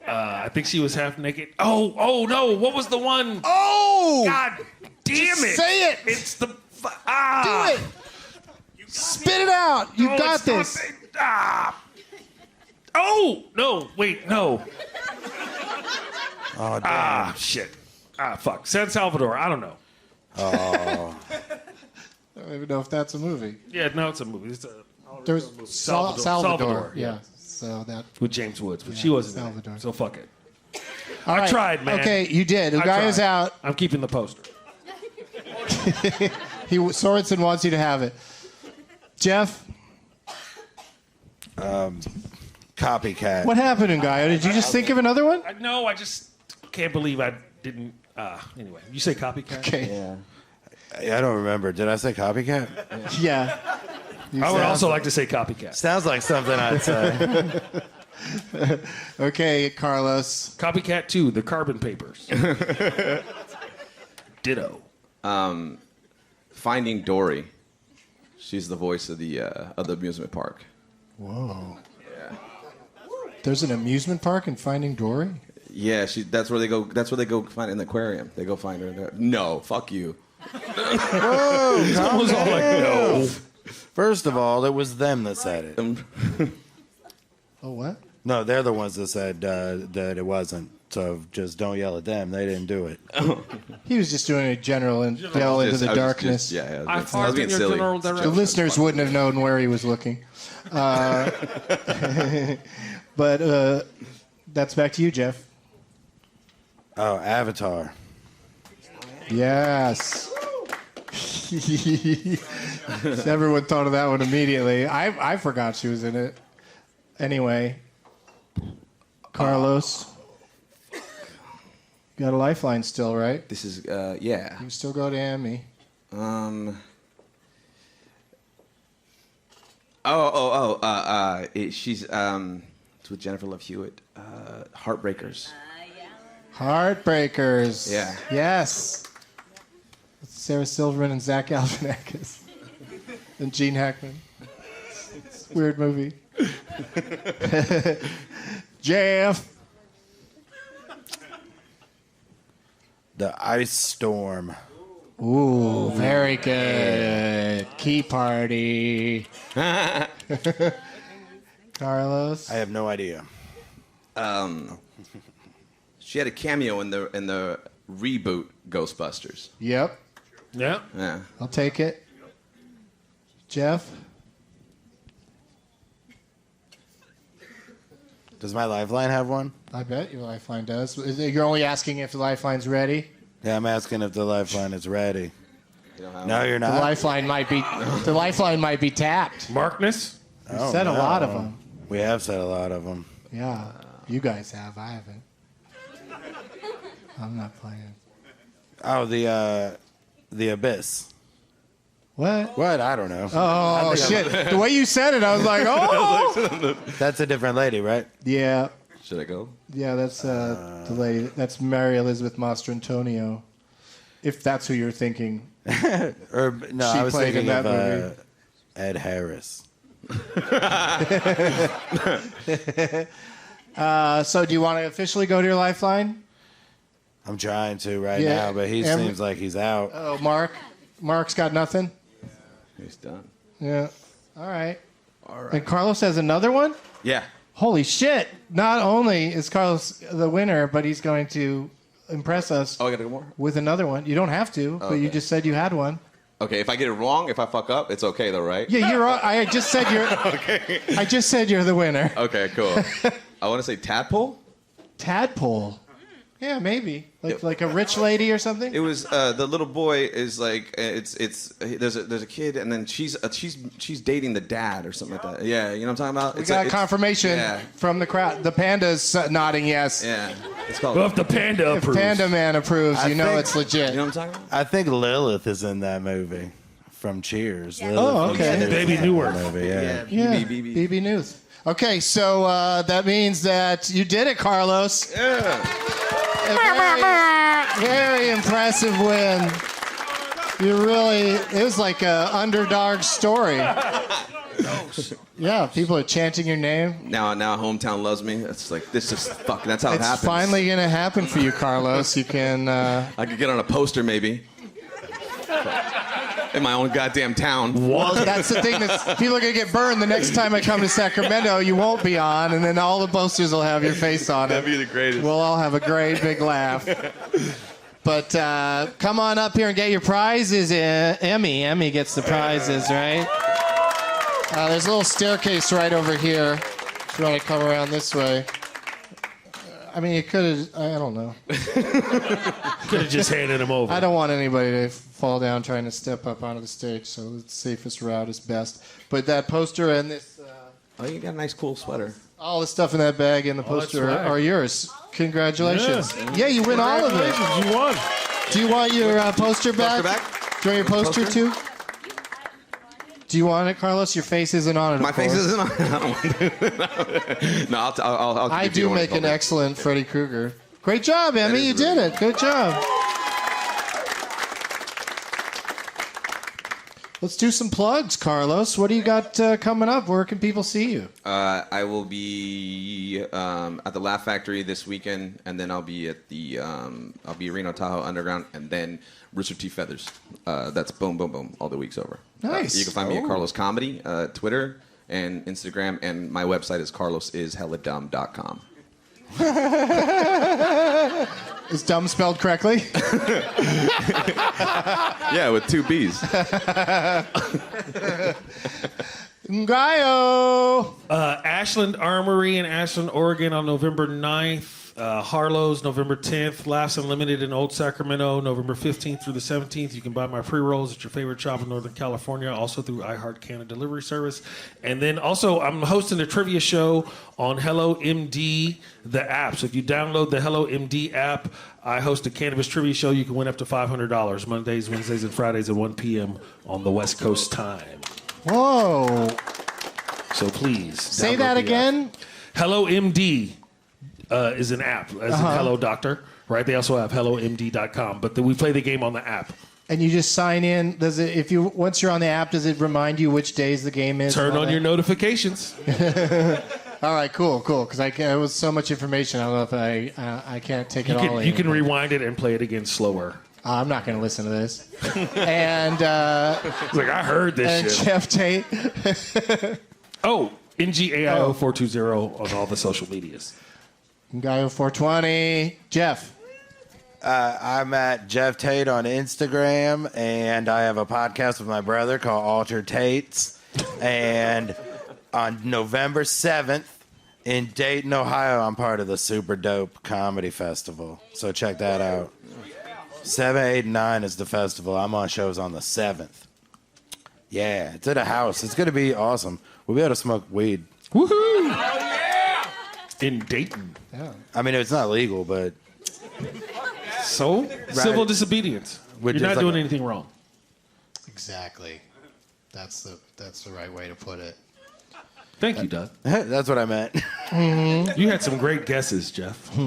I think she was half naked. Oh no! What was the one? Oh! God damn Just it! say it! It's the Do it! Spit it out! You No, got it's not this! the- Oh no! Wait, no. Oh, damn. Shit. Fuck. San Salvador. I don't know. Oh. I don't even know if that's a movie. Yeah, no, it's a movie. It's There's Salvador. Salvador. Yeah. Yeah. So that. with James Woods, but she wasn't in Salvador. it. So fuck it. All right. tried, man. Okay, you did. The I guy is tried. out. I'm keeping the poster. Sorensen wants you to have it. Jeff, Copycat. what happened, Ngaio? Did you just think of another one? I just can't believe I didn't. Anyway, you say copycat? Okay. Yeah. I don't remember. Did I say copycat? Yeah. I would also like to say copycat. Sounds like something I'd say. Okay, Carlos. Copycat 2, The Carbon Papers. Ditto. Finding Dory. She's the voice of the amusement park. Whoa. Yeah. There's an amusement park in Finding Dory? Yeah, that's where they go. That's where they go find in the aquarium. They go find her there. No, fuck you. I was all like, no. First of all, it was them that said it. Oh, what? No, they're the ones that said that it wasn't. So just don't yell at them. They didn't do it. He was just doing a general and yell into the darkness. I fart in your general The direction. listeners wouldn't have known where he was looking. But that's back to you, Jeff. Oh, Avatar. Yes. Everyone thought of that one immediately. I forgot she was in it. Anyway, Carlos. Got a lifeline still, right? This is, yeah. You still go to Emmy. She's it's with Jennifer Love Hewitt. Heartbreakers. Heartbreakers. Yeah. Yes. It's Sarah Silverman and Zach Galifianakis. And Gene Hackman. It's a weird movie. Jeff. The Ice Storm. Ooh, very good. Key Party. Carlos. I have no idea. She had a cameo in the reboot Ghostbusters. Yep. Yeah. Yeah. I'll take it. Jeff. Does my lifeline have one? I bet your lifeline does. You're only asking if the lifeline's ready? Yeah, I'm asking if the lifeline is ready. No, you're The not. lifeline might be tapped. Markness? We said a lot of them. We have said a lot of them. Yeah. You guys have. I haven't. I'm not playing. Oh, the Abyss. What? What? I don't know. Oh, shit. The way you said it, I was like, oh! That's a different lady, right? Yeah. Should I go? Yeah, that's the lady. That's Mary Elizabeth Mastrantonio. If that's who you're thinking. Or no, She I was played in thinking that of movie. Ed Harris. So do you want to officially go to your lifeline? I'm trying to right Yeah, now, but he seems like he's out. Oh, Mark? Mark's got nothing? He's done. Yeah. All right. All right. And Carlos has another one? Yeah. Holy shit. Not only is Carlos the winner, but he's going to impress us Oh, I gotta go more? with another one. You don't have to, but you Okay. just said you had one. Okay, if I get it wrong, if I fuck up, it's okay though, right? Yeah, you're. I just said you're. Okay. I just said you're the winner. Okay, cool. I want to say tadpole. Tadpole. Yeah, maybe like a rich lady or something. It was the little boy is like there's a kid and then she's dating the dad or something like that. Yeah, you know what I'm talking about. We got confirmation Yeah. from the crowd. The panda's nodding yes. Yeah, it's called. Well, if the panda If approves. Panda Man approves, I you know think- it's legit. You know what I'm talking about? I think Lilith is in that movie from Cheers. Lilith Oh, from okay. Cheers Baby is in Newirth. that movie, yeah. Yeah, BB. BB News. Okay, so that means that you did it, Carlos. Yeah. A very impressive win. It was like a underdog story. Yeah, people are chanting your name. Now hometown loves me. It's like this is fucking. That's how it It's happens. finally going to happen for you, Carlos. You can. I could get on a poster maybe. In my own goddamn town. Well, that's the thing. People are going to get burned the next time I come to Sacramento. You won't be on, and then all the posters will have your face on it. That'd be the greatest. We'll all have a great big laugh. But come on up here and get your prizes. Emmy gets the prizes, right? There's a little staircase right over here. If you want to come around this way. I mean, you could have. I don't know. Could have just handed him over. I don't want anybody to fall down trying to step up onto the stage, so the safest route is best. But that poster and this, Oh, you got a nice cool sweater. all the stuff in that bag and the that's poster right. are yours. Congratulations. Yeah, you win all of it. Congratulations, you won. Do you want your poster back? Poster back? Do you want your poster Poster? too? Do you want it, Carlos? Your face isn't on it. My of face course. isn't on. I don't want to. No, I'll I give you do one make an public. excellent Freddy Krueger. Great job, Emmy. is You did really it. Good job. Let's do some plugs, Carlos. What do you got coming up? Where can people see you? I will be at the Laugh Factory this weekend, and then I'll be at the Reno Tahoe Underground, and then Rooster T. Feathers. That's boom, boom, boom, all the weeks over. Nice. You can find me at Carlos Comedy, Twitter and Instagram, and my website is carlosishelladumb.com. Is dumb spelled correctly? Yeah, with 2 B's. Ngaio! Ashland Armory in Ashland, Oregon on November 9th. Harlow's November 10th. Laughs Unlimited in Old Sacramento, November 15th through the 17th. You can buy my pre-rolls at your favorite shop in Northern California, also through iHeart Canada Delivery Service. And then also, I'm hosting a trivia show on Hello MD, the app. So if you download the Hello MD app, I host a cannabis trivia show. You can win up to $500 Mondays, Wednesdays, and Fridays at 1 p.m. on the West Coast time. Whoa. So please. Say download that the again. app. Hello MD is an app, as in Hello Doctor, right? They also have HelloMD.com, but we play the game on the app. And you just sign in. Does it? Once you're on the app, does it remind you which days the game is? Turn on your notifications. All right, cool. Because it was so much information. I don't know if I can't take it all in. You can rewind it and play it again slower. I'm not going to listen to this. And It's like, I heard this shit. Geoff Tate. Oh, NGAIO 420 on all the social medias. Ngaio 420. Jeff. I'm at Geoff Tate on Instagram, and I have a podcast with my brother called Altered Tates. And on November 7th in Dayton, Ohio, I'm part of the Super Dope Comedy Festival. So check that out. 7, 8, and 9 is the festival. I'm on shows on the 7th. Yeah, it's at a house. It's going to be awesome. We'll be able to smoke weed. Woohoo! Oh, yeah! In Dayton. Yeah. I mean, it's not legal, but... So? Civil disobedience. Which You're is not doing like anything wrong. Exactly. That's the right way to put it. Thank you, Doug. That's what I meant. You had some great guesses, Jeff. I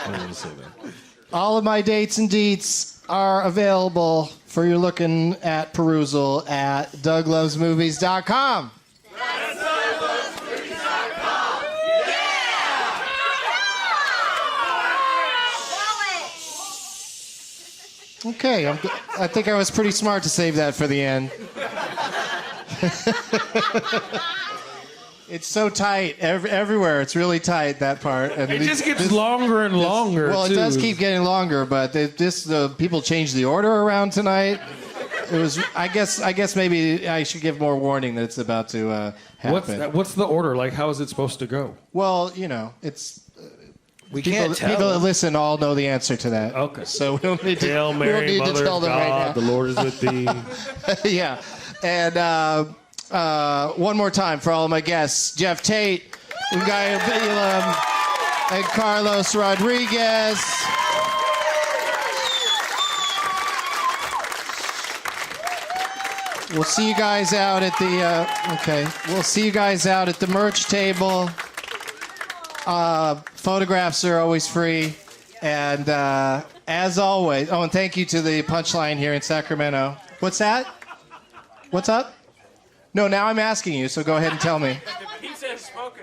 wanted to say that. All of my dates and deets are available for your looking at perusal at DougLovesMovies.com. Okay, I think I was pretty smart to save that for the end. It's so tight everywhere. It's really tight, that part. And It just gets longer and longer. Well, too. it does keep getting longer, but people changed the order around tonight. It was. I guess maybe I should give more warning that it's about to happen. What's the order? Like, how is it supposed to go? Well, it's. We People can't tell. that listen all know the answer to that. Okay. So we don't need to, Hail Mary, we don't need Mother to tell of them God, right the Lord is with thee. now. Yeah. And one more time for all of my guests: Geoff Tate, Ngaio Bealum, and Carlos Rodriguez. We'll see you guys out at the. We'll see you guys out at the merch table. Photographs are always free. And as always, and thank you to the Punchline here in Sacramento. What's that? What's up? No, now I'm asking you, so go ahead and tell me.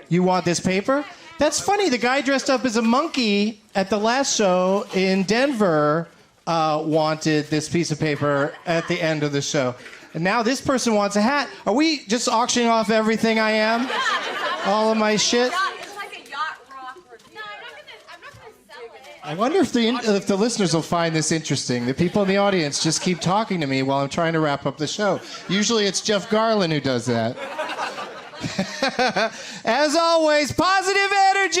You want this paper? That's funny. The guy dressed up as a monkey at the last show in Denver wanted this piece of paper at the end of the show. And now this person wants a hat. Are we just auctioning off everything I am? All of my shit? It's like a yacht rock review. No, I'm not gonna sell it. I wonder if the listeners will find this interesting. The people in the audience just keep talking to me while I'm trying to wrap up the show. Usually it's Jeff Garlin who does that. As always, positive energy!